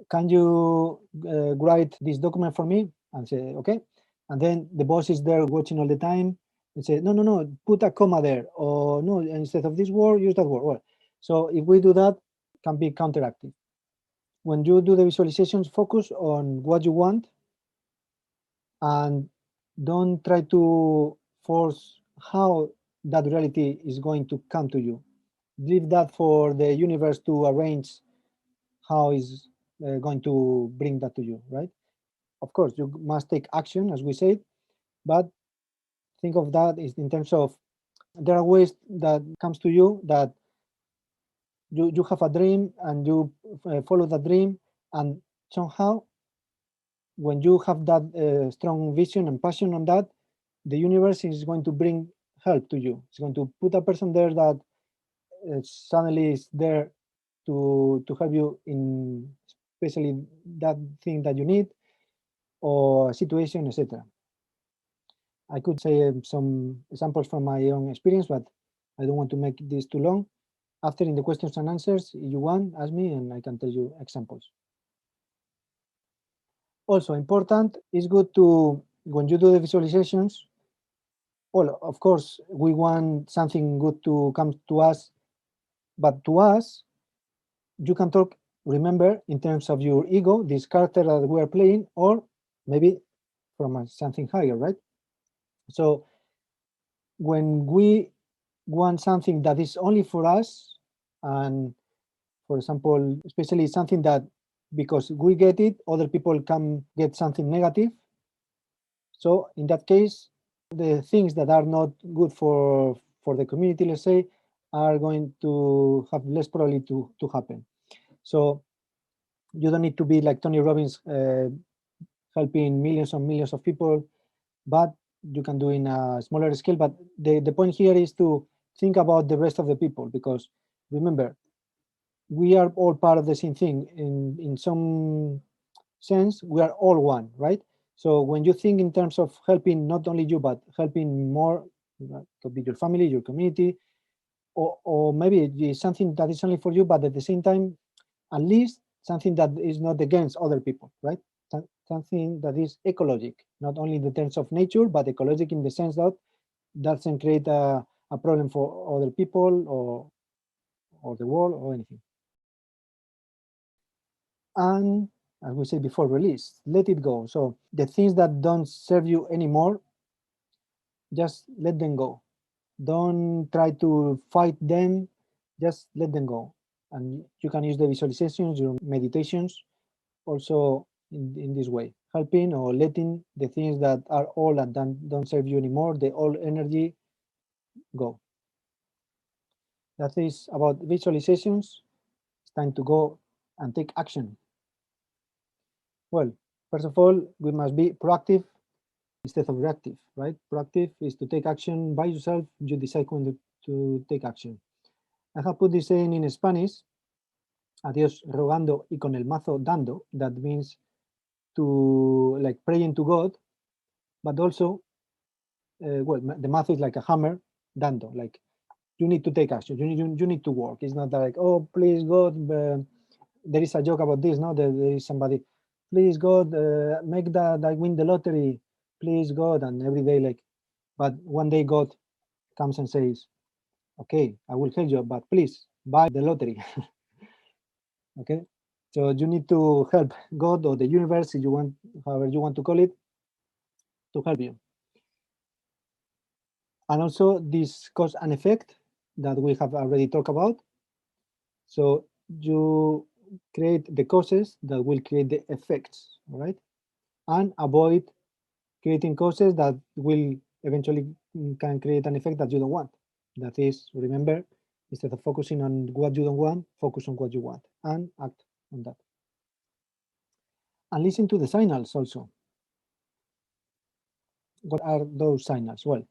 can you write this document for me? And say, okay. And then the boss is there watching all the time and say, no, no, no, put a comma there. Or no, instead of this word, use that word. Well, so if we do that, it can be counteractive. When you do the visualizations, focus on what you want and don't try to force how that reality is going to come to you. Leave that for the universe to arrange how is going to bring that to you, right? Of course, you must take action, as we said, but think of that in terms of there are ways that comes to you that you have a dream and you follow that dream, and somehow when you have that strong vision and passion on that, the universe is going to bring help to you. It's going to put a person there that suddenly is there to help you in especially that thing that you need or situation, etc. I could say some examples from my own experience, but I don't want to make this too long. After in the questions and answers, if you want, ask me and I can tell you examples. Also important, it's good to, when you do the visualizations, well, of course, we want something good to come to us, but to us, you can talk, remember, in terms of your ego, this character that we are playing, or maybe from something higher, right? So when we want something that is only for us, and for example, especially something that because we get it, other people can get something negative. So in that case, the things that are not good for the community, let's say, are going to have less probability to happen. So you don't need to be like Tony Robbins helping millions and millions of people, but you can do in a smaller scale. But the point here is to think about the rest of the people, because remember, we are all part of the same thing. In some sense, we are all one, right? So when you think in terms of helping not only you, but helping more, could be your family, your community, or maybe it's something that is only for you, but at the same time, at least something that is not against other people, right? Something that is ecologic, not only in the terms of nature, but ecologic in the sense that doesn't create a problem for other people or the world or anything. And as we said before, release, let it go. So the things that don't serve you anymore, just let them go. Don't try to fight them, just let them go. And you can use the visualizations, your meditations, also in this way, helping or letting the things that are old and don't serve you anymore, the old energy, go. That is about visualizations. It's time to go and take action. Well, first of all, we must be proactive instead of reactive, right? Proactive is to take action by yourself. You decide when to take action. I have put this saying in Spanish, a Dios rogando y con el mazo dando. That means to like praying to God, but also, well, the mazo is like a hammer, dando, like you need to take action. You need to work. It's not like, oh, please God, there is a joke about this, no? There is somebody, please God, make that I win the lottery, please God, and every day like, but one day God comes and says, okay, I will help you, but please buy the lottery. Okay, so you need to help God or the universe, if you want, however you want to call it, to help you. And also this cause and effect that we have already talked about. So you create the causes that will create the effects, all right? And avoid creating causes that will eventually can create an effect that you don't want. That is, remember, instead of focusing on what you don't want, focus on what you want and act on that. And listen to the signals also. What are those signals? Well,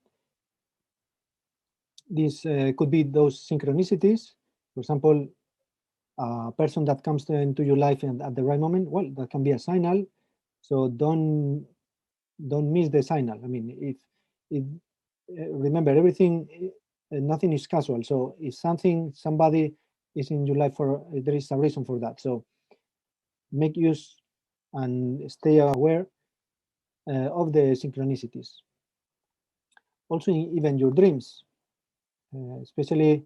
this could be those synchronicities. For example, a person that comes into your life and at the right moment, well, that can be a signal. So don't miss the signal. I mean, if remember everything, nothing is casual. So if somebody is in your life for, there is a reason for that. So make use and stay aware of the synchronicities. Also, even your dreams, especially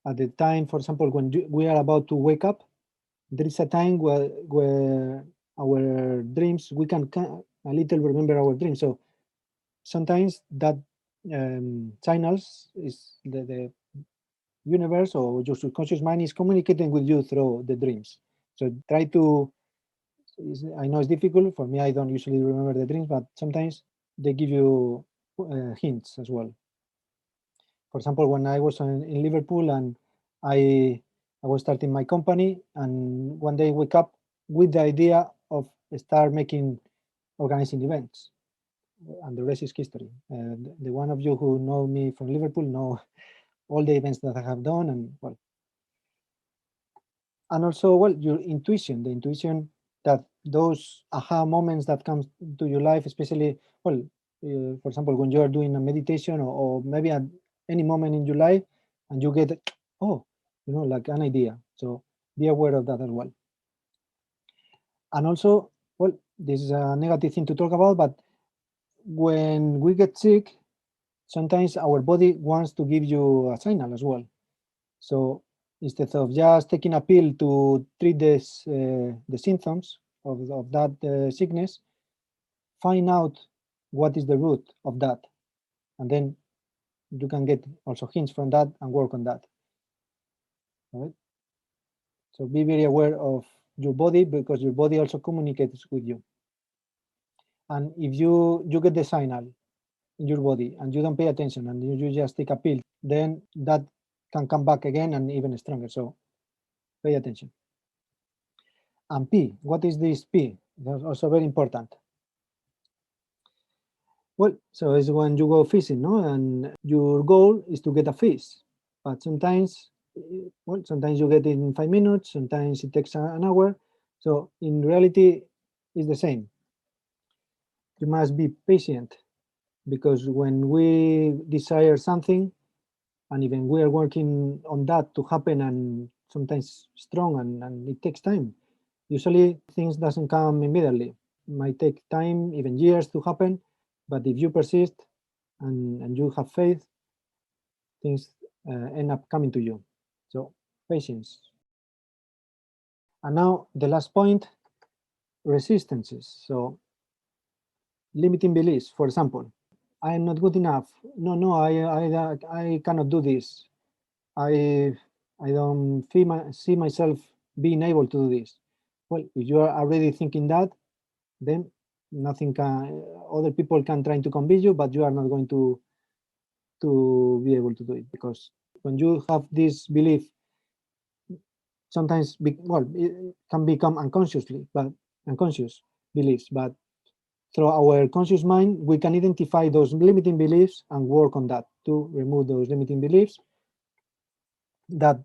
at the time, for example, when we are about to wake up, there is a time where our dreams, we can a little remember our dreams. So sometimes that channels is the universe or your subconscious mind is communicating with you through the dreams. So try to, I know it's difficult for me, I don't usually remember the dreams, but sometimes they give you hints as well. For example, when I was in Liverpool and I was starting my company, and one day wake up with the idea of start organizing events, and the rest is history. The one of you who know me from Liverpool know all the events that I have done, and also, well, your intuition, the intuition that those aha moments that come to your life, especially, well, for example, when you are doing a meditation or maybe at any moment in your life, and you get, oh, like an idea. So be aware of that as well. And also, well, this is a negative thing to talk about, but when we get sick, sometimes our body wants to give you a signal as well. So instead of just taking a pill to treat the symptoms of that sickness, find out what is the root of that. And then you can get also hints from that and work on that. All right? So be very aware of your body, because your body also communicates with you. And if you get the signal in your body and you don't pay attention and you just take a pill, then that can come back again and even stronger. So pay attention. And P, what is this P? That's also very important. Well, so it's when you go fishing, no? And your goal is to get a fish. But sometimes, well, sometimes you get it in 5 minutes, sometimes it takes an hour. So in reality, it's the same. You must be patient, because when we desire something, and even we are working on that to happen, and sometimes strong, and it takes time. Usually things doesn't come immediately. It might take time, even years to happen, but if you persist and you have faith, things end up coming to you. So patience. And now the last point, resistances. So limiting beliefs, for example, I am not good enough. No, I cannot do this. I don't see myself being able to do this. Well, if you are already thinking that, then nothing can, other people can try to convince you, but you are not going to be able to do it, because when you have this belief, sometimes it can become unconscious beliefs, but through our conscious mind, we can identify those limiting beliefs and work on that to remove those limiting beliefs that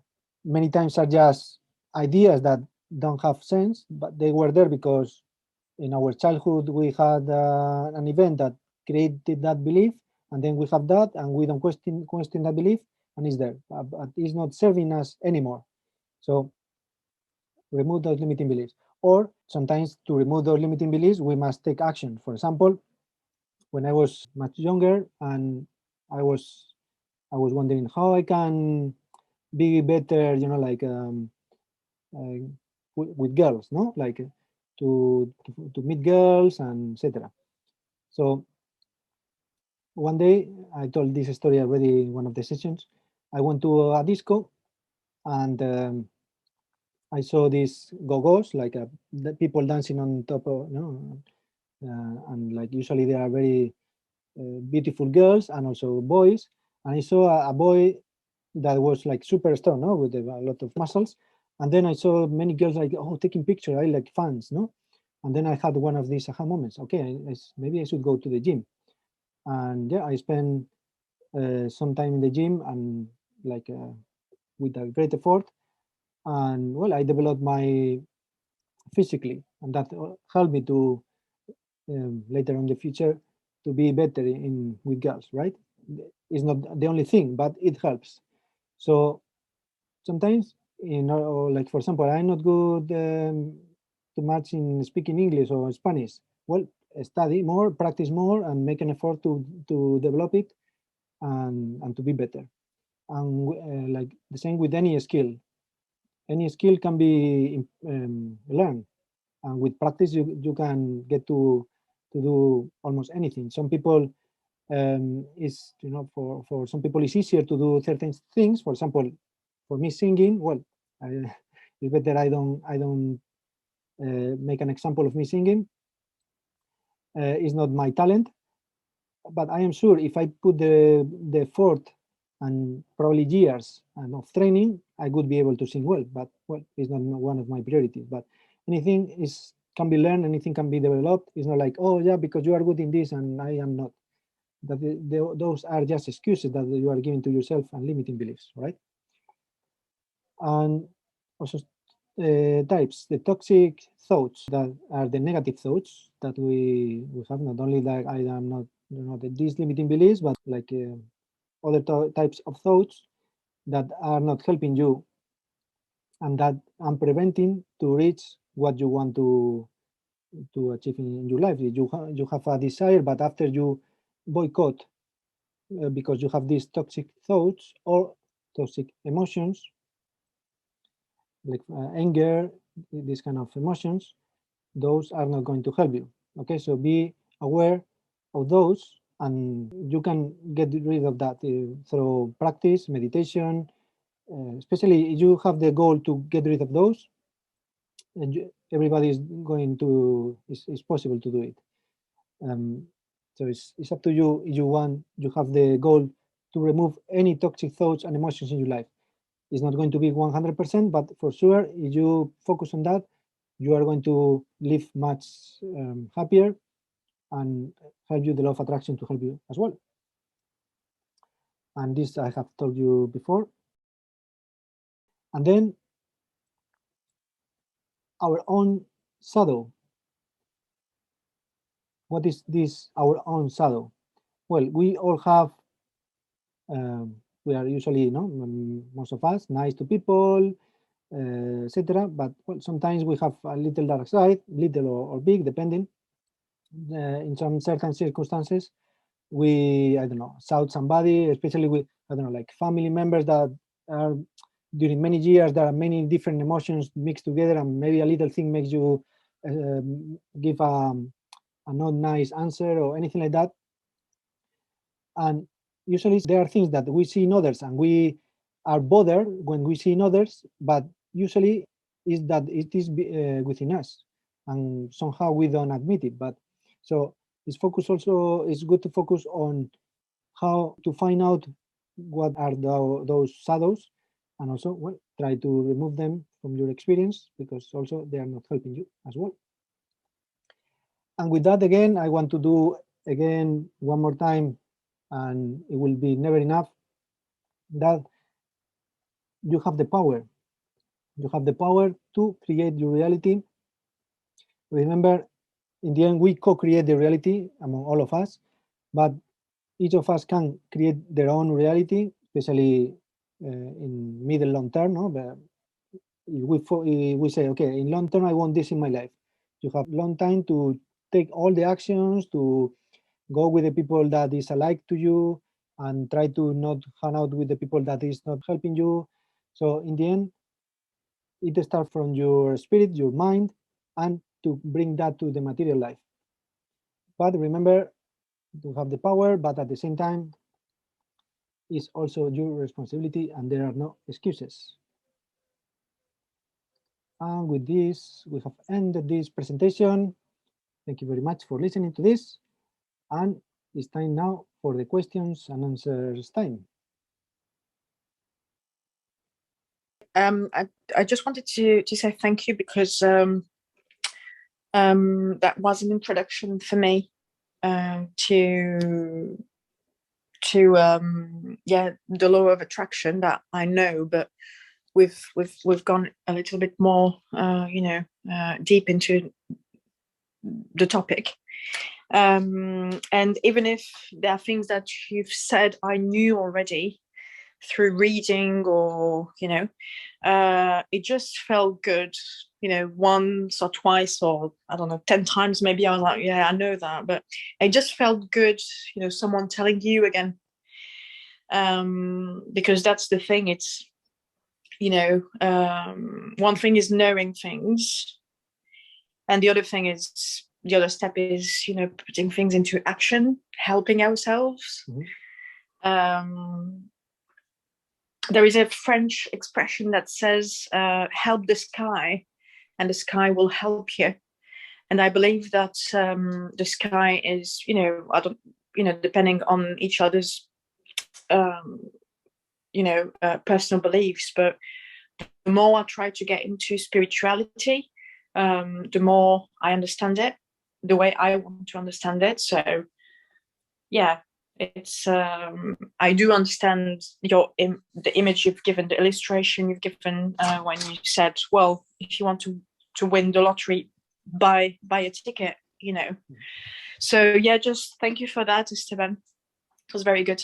many times are just ideas that don't have sense, but they were there because in our childhood we had an event that created that belief, and then we have that and we don't question that belief, and it's there, but it's not serving us anymore. So remove those limiting beliefs. Or sometimes to remove those limiting beliefs, we must take action. For example, when I was much younger and I was wondering how I can be better, like with girls, no, like to meet girls and etc. So one day, I told this story already in one of the sessions. I went to a disco, and I saw these go-go's, like the people dancing on top of, and like usually they are very beautiful girls and also boys. And I saw a boy that was like super strong, no, with a lot of muscles. And then I saw many girls like, oh, taking pictures, I like fans, no. And then I had one of these aha moments. Okay, maybe I should go to the gym. And yeah, I spent some time in the gym and like with a great effort. And well, I developed my physically, and that helped me to later on in the future to be better in with girls, right? It's not the only thing, but it helps. So sometimes, like for example, I'm not good too much in speaking English or Spanish. Well, study more, practice more, and make an effort to develop it and to be better. And like the same with any skill. Any skill can be learned, and with practice you can get to do almost anything. Some people is, you know, for some people it's easier to do certain things. For example, for me singing, well, it's better I don't make an example of me singing. It's not my talent, but I am sure if I put the effort and probably years and of training, I would be able to sing well. But well, it's not one of my priorities. But anything can be learned, anything can be developed. It's not like, oh yeah, because you are good in this and I am not. Those are just excuses that you are giving to yourself and limiting beliefs, right? And also types, the toxic thoughts that are the negative thoughts that we have, not only that I am not, you know, these limiting beliefs, but like other types of thoughts that are not helping you and that are preventing to reach what you want to achieve in your life. You have a desire, but after you boycott because you have these toxic thoughts or toxic emotions, like anger, these kind of emotions, those are not going to help you. Okay, so be aware of those, and you can get rid of that through practice, meditation, especially if you have the goal to get rid of those, and everybody is going to, it's possible to do it. So it's up to you if you have the goal to remove any toxic thoughts and emotions in your life. It's not going to be 100%, but for sure, if you focus on that, you are going to live much happier and help you, the law of attraction to help you as well. And this I have told you before. And then our own shadow. What is this, our own shadow? Well, we all have, we are usually, you know, most of us, nice to people, etc. But well, sometimes we have a little dark side, little or big, depending. In some certain circumstances, we, I don't know, shout somebody, especially with, I don't know, like family members that are during many years, there are many different emotions mixed together, and maybe a little thing makes you give a not nice answer or anything like that. And usually there are things that we see in others and we are bothered when we see in others, but usually is that it is within us and somehow we don't admit it. But so it's focus also, it's good to focus on how to find out what are those shadows, and also, well, try to remove them from your experience, because also they are not helping you as well. And with that, again, I want to do again one more time, and it will be never enough, that you have the power. You have the power to create your reality. Remember, in the end, we co-create the reality among all of us, but each of us can create their own reality, especially in middle long term. No, but if we say, okay, in long term, I want this in my life. You have long time to take all the actions, to go with the people that is alike to you, and try to not hang out with the people that is not helping you. So in the end, it starts from your spirit, your mind, and to bring that to the material life. But remember to have the power, but at the same time, it's also your responsibility, and there are no excuses. And with this, we have ended this presentation. Thank you very much for listening to this. And it's time now for the questions and answers time. I just wanted to say thank you, because that was an introduction for me to the law of attraction that I know, but we've gone a little bit more deep into the topic. And even if there are things that you've said I knew already through reading, or it just felt good you know, once or twice, or I don't know, 10 times maybe. I was like, yeah, I know that, but it just felt good, you know, someone telling you again, because that's the thing. It's, you know, one thing is knowing things, and the other thing is, the other step is, you know, putting things into action, helping ourselves. There is a French expression that says, help the sky and the sky will help you. And I believe that the sky is, you know, depending on each other's, personal beliefs. But the more I try to get into spirituality, the more I understand it, the way I want to understand it. So, yeah, it's I do understand the image you've given, the illustration you've given when you said, well, if you want to win the lottery, buy a ticket, you know. So yeah, just thank you for that, Esteban. It was very good.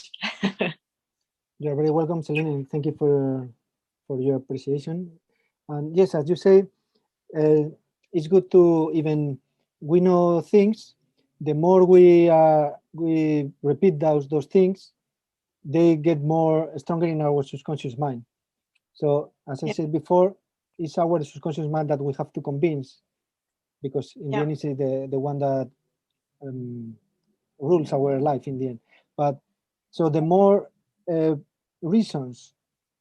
You're very welcome, Celine, and thank you for your appreciation. And yes, as you say, it's good to we know things. The more we repeat those things, they get stronger in our subconscious mind. So as I said before, it's our subconscious mind that we have to convince, because in the end it's the one that rules our life in the end. But so the more reasons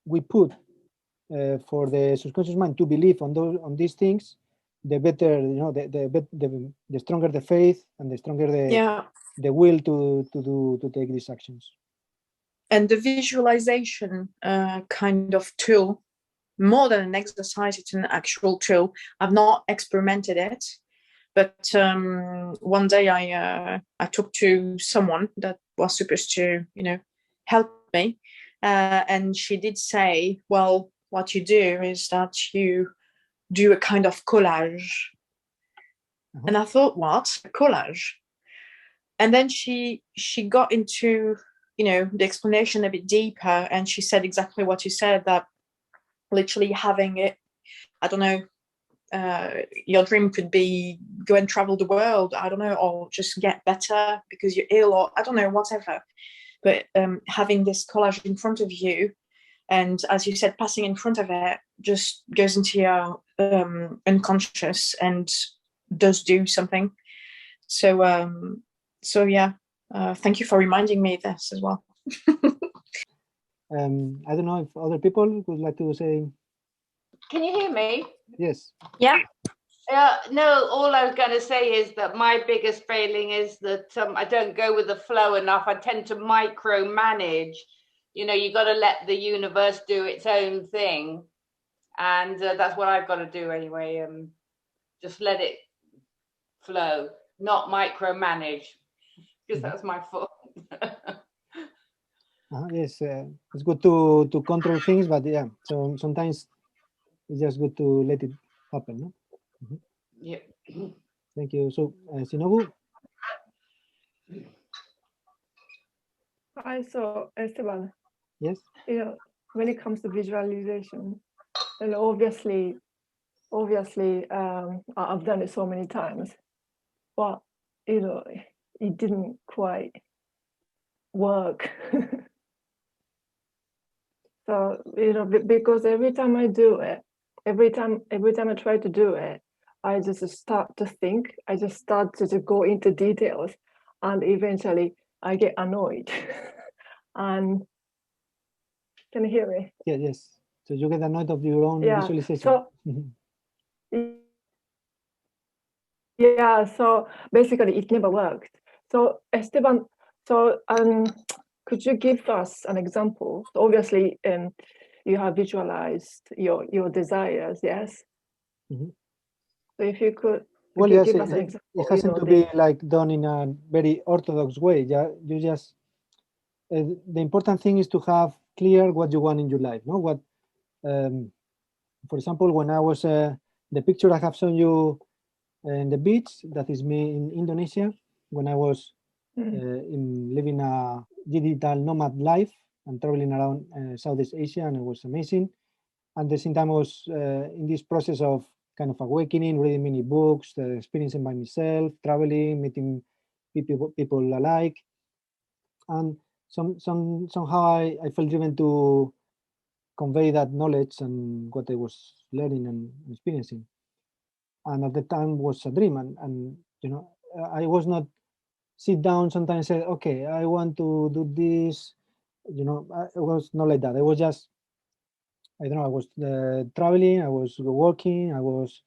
we put for the subconscious mind to believe on these things, the better, you know, the stronger the faith, and the stronger the will to take these actions. And the visualization kind of tool, more than an exercise, it's an actual tool. I've not experimented it, but one day I talked to someone that was supposed to, you know, help me, and she did say, well, what you do is that you do a kind of collage. And I thought, what? A collage? And then she got into, you know, the explanation a bit deeper, and she said exactly what you said, that literally having it, I don't know, your dream could be go and travel the world, I don't know, or just get better because you're ill, or I don't know, whatever. But having this collage in front of you, and as you said, passing in front of it just goes into your unconscious and does do something. So yeah, thank you for reminding me of this as well. I don't know if other people would like to say. Can you hear me? Yes. Yeah. No, all I was going to say is that my biggest failing is that I don't go with the flow enough. I tend to micromanage. You know, you got to let the universe do its own thing. And that's what I've got to do anyway. Just let it flow, not micromanage, because that's my fault. Yes, it's good to control things, but yeah, so sometimes it's just good to let it happen, no? Yeah. Thank you. So, Shinobu? Hi, so Esteban. Yes. You know, when it comes to visualization, and obviously, I've done it so many times, but you know, it didn't quite work. So you know, because every time I do it, every time I try to do it, I just start to think. I just start to go into details, and eventually I get annoyed. And can you hear me? Yeah, yes. So you get annoyed of your own visualization. So, yeah, so basically it never worked. So Esteban, so could you give us an example? So obviously, you have visualized your desires, yes? So if you could, well, yes, give us an example. It hasn't to be like done in a very orthodox way. Yeah, you just the important thing is to have clear what you want in your life. No, what, for example, when I was the picture I have shown you in the beach, that is me in Indonesia when I was living a digital nomad life and traveling around Southeast Asia, and it was amazing. And at the same time, I was in this process of kind of awakening, reading many books, experiencing by myself, traveling, meeting people alike. And somehow I felt driven to convey that knowledge and what I was learning and experiencing. And at the time was a dream, and you know, I was not sit down sometimes and say, okay, I want to do this. You know, it was not like that. I was just, I don't know, I was traveling, I was walking, I was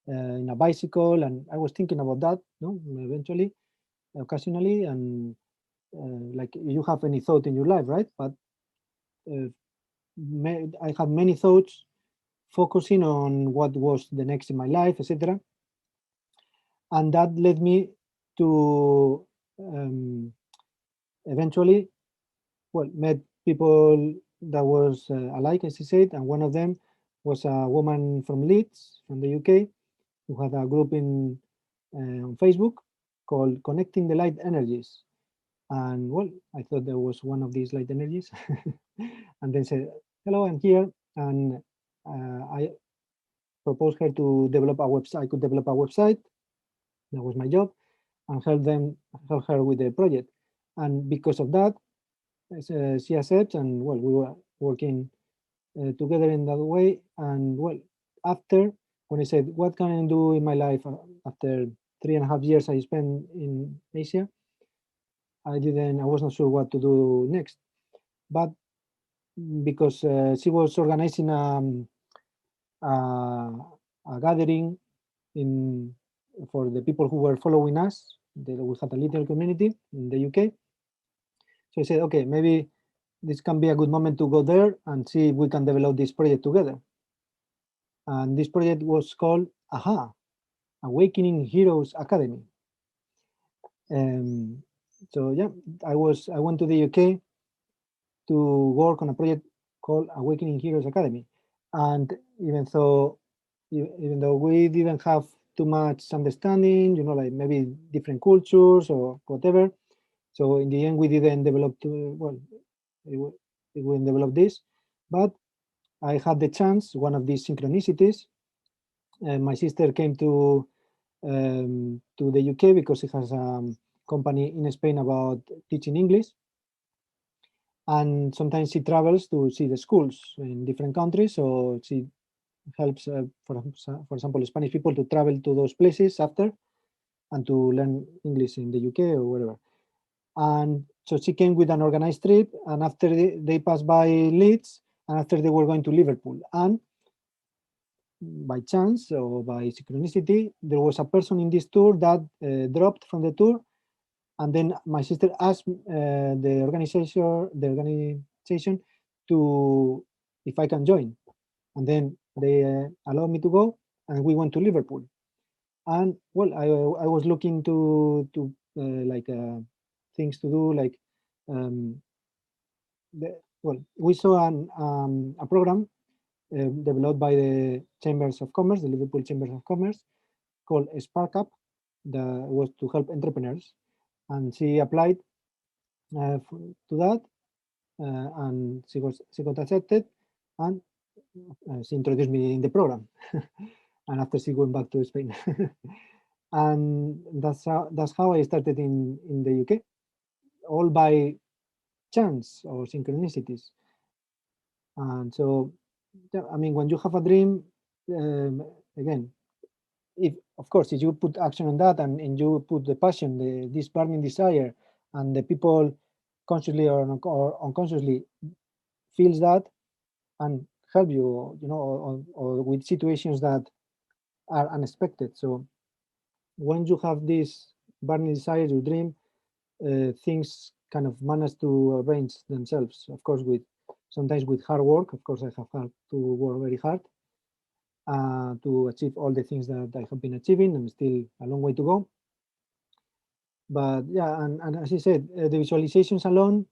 in a bicycle, and I was thinking about that, no, eventually, occasionally, and like you have any thought in your life, right? But I had many thoughts focusing on what was the next in my life, etc. And that led me to eventually, well, met people that was alike, as I said, and one of them was a woman from Leeds, from the UK, who had a group on Facebook called Connecting the Light Energies. And well, I thought there was one of these light energies, and then said, hello, I'm here. And I proposed her to develop a website. I could develop a website. That was my job, and help her with the project. And because of that, she accepted, and well, we were working together in that way. And well, after, when I said, what can I do in my life after 3.5 years I spent in Asia, I was not sure what to do next. But because she was organizing a gathering for the people who were following us, we had a little community in the UK. So I said, okay, maybe this can be a good moment to go there and see if we can develop this project together. And this project was called AHA, Awakening Heroes Academy. So yeah, I went to the UK to work on a project called Awakening Heroes Academy. And even though we didn't have too much understanding, you know, like maybe different cultures or whatever, so in the end we didn't develop we didn't develop this, but I had the chance, one of these synchronicities. My sister came to the UK because she has a company in Spain about teaching English. And sometimes she travels to see the schools in different countries. So she helps, for example, Spanish people to travel to those places after and to learn English in the UK or wherever. And so she came with an organized trip, and after they passed by Leeds, and after they were going to Liverpool. And by chance or by synchronicity, there was a person in this tour that dropped from the tour. And then my sister asked the organization to if I can join. And then they allowed me to go, and we went to Liverpool. And well, I was looking to things to do, like we saw a program developed by the Chambers of Commerce, the Liverpool Chambers of Commerce, called Spark Up, that was to help entrepreneurs. And she applied to that, and she got accepted, and she introduced me in the program. And after she went back to Spain, and that's how I started in the UK, all by chance or synchronicities. And so, I mean, when you have a dream, again, if of course, if you put action on that and you put the passion, this burning desire, and the people consciously or unconsciously feels that and help you, you know, or with situations that are unexpected. So when you have this burning desire, your dream, things kind of manage to arrange themselves. Of course, sometimes with hard work. Of course, I have had to work very hard to achieve all the things that I have been achieving, and still a long way to go. But yeah, and as I said, the visualizations alone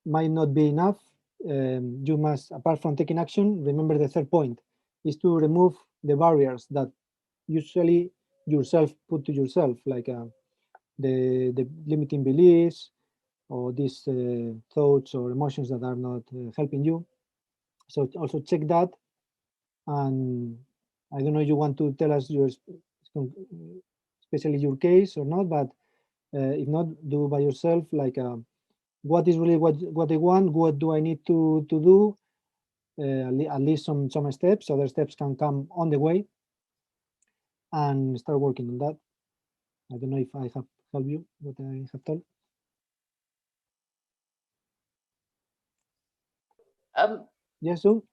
might not be enough. You must, apart from taking action, remember the third point is to remove the barriers that usually yourself put to yourself, like the limiting beliefs or these thoughts or emotions that are not helping you. So also check that and I don't know if you want to tell us your, especially your case or not, but if not, do by yourself, like what is really what I want, what do I need to do, at least some steps. Other steps can come on the way, and start working on that. I don't know if I have helped you, what I have told. Yes, Sue?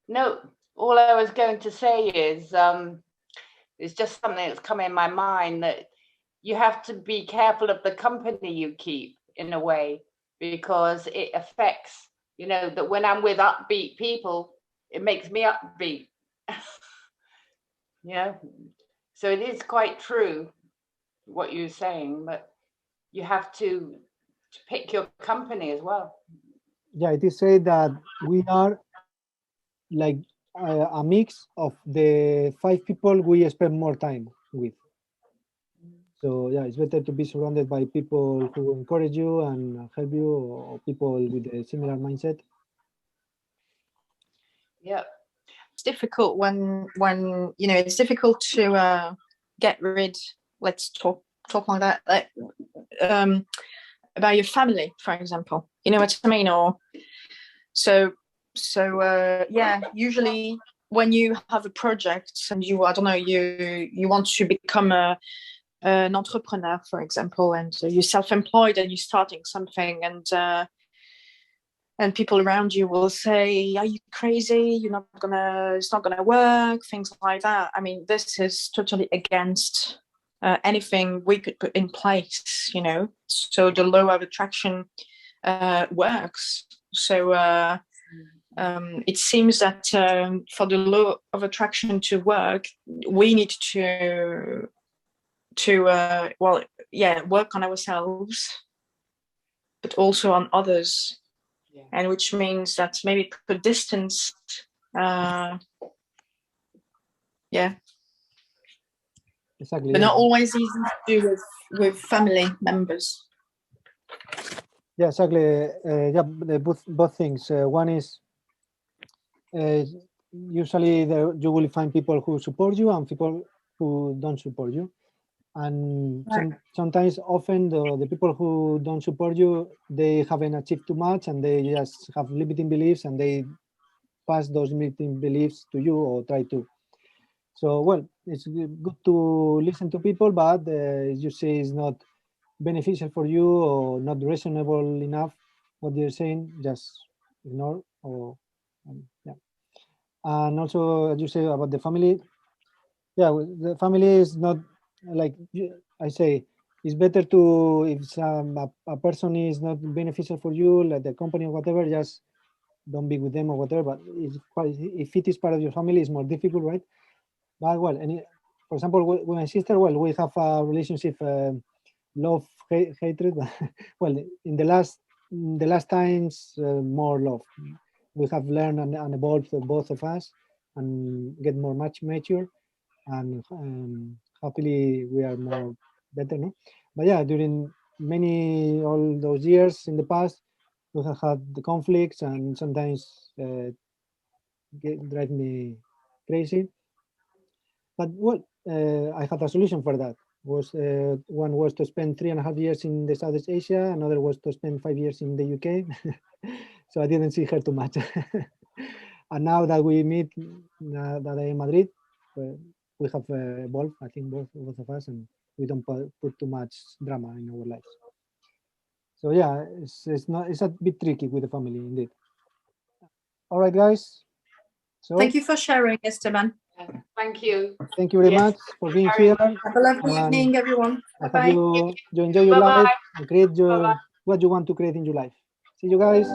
No, all I was going to say is it's just something that's come in my mind, that you have to be careful of the company you keep in a way, because it affects, you know, that when I'm with upbeat people, it makes me upbeat. Yeah, so it is quite true what you're saying, but you have to pick your company as well. Yeah, it is said that we are like a mix of the 5 people we spend more time with. So yeah, it's better to be surrounded by people who encourage you and help you, or people with a similar mindset. Yeah, it's difficult when you know, it's difficult to get rid. Let's talk like that. Like, about your family, for example. You know what I mean? Or so yeah. Usually, when you have a project and you, I don't know, you want to become an entrepreneur, for example, and you're self-employed and you're starting something, and people around you will say, "Are you crazy? It's not gonna work." Things like that. I mean, this is totally against anything we could put in place, you know. So the law of attraction works. So it seems that for the law of attraction to work, we need to well, yeah, work on ourselves, but also on others. yeah. And which means that maybe put distance. Yeah. Exactly. But Yeah. not always easy to do with family members. Yeah, exactly. Yeah, both things. One is usually you will find people who support you and people who don't support you. And Right. sometimes, often, the people who don't support you, they haven't achieved too much and they just have limiting beliefs, and they pass those limiting beliefs to you or try to. So, well, it's good to listen to people, but you say it's not beneficial for you or not reasonable enough what they're saying, just ignore, or yeah. And also, as you say about the family, yeah, the family is not like I say, it's better to, if a person is not beneficial for you, like the company or whatever, just don't be with them or whatever. But if it is part of your family, it's more difficult, right? But well, for example, with my sister, well, we have a relationship, love, hatred. Well, in the last times, more love. We have learned and evolved, both of us, and get more mature, and happily we are more better, no? But yeah, during all those years in the past, we have had the conflicts, and sometimes drive me crazy. But well, I had a solution for that. One was to spend 3.5 years in the Southeast Asia, another was to spend 5 years in the UK. So I didn't see her too much. And now that we meet, that I'm in Madrid, we have evolved, I think, both of us, and we don't put too much drama in our lives. So yeah, it's a bit tricky with the family, indeed. All right, guys. So Thank you for sharing, Esteban. Thank you. Thank you very much for being here. Have a lovely evening, everyone. I hope Bye-bye. you enjoy your Bye-bye. life and create Bye-bye. what you want to create in your life. See you guys.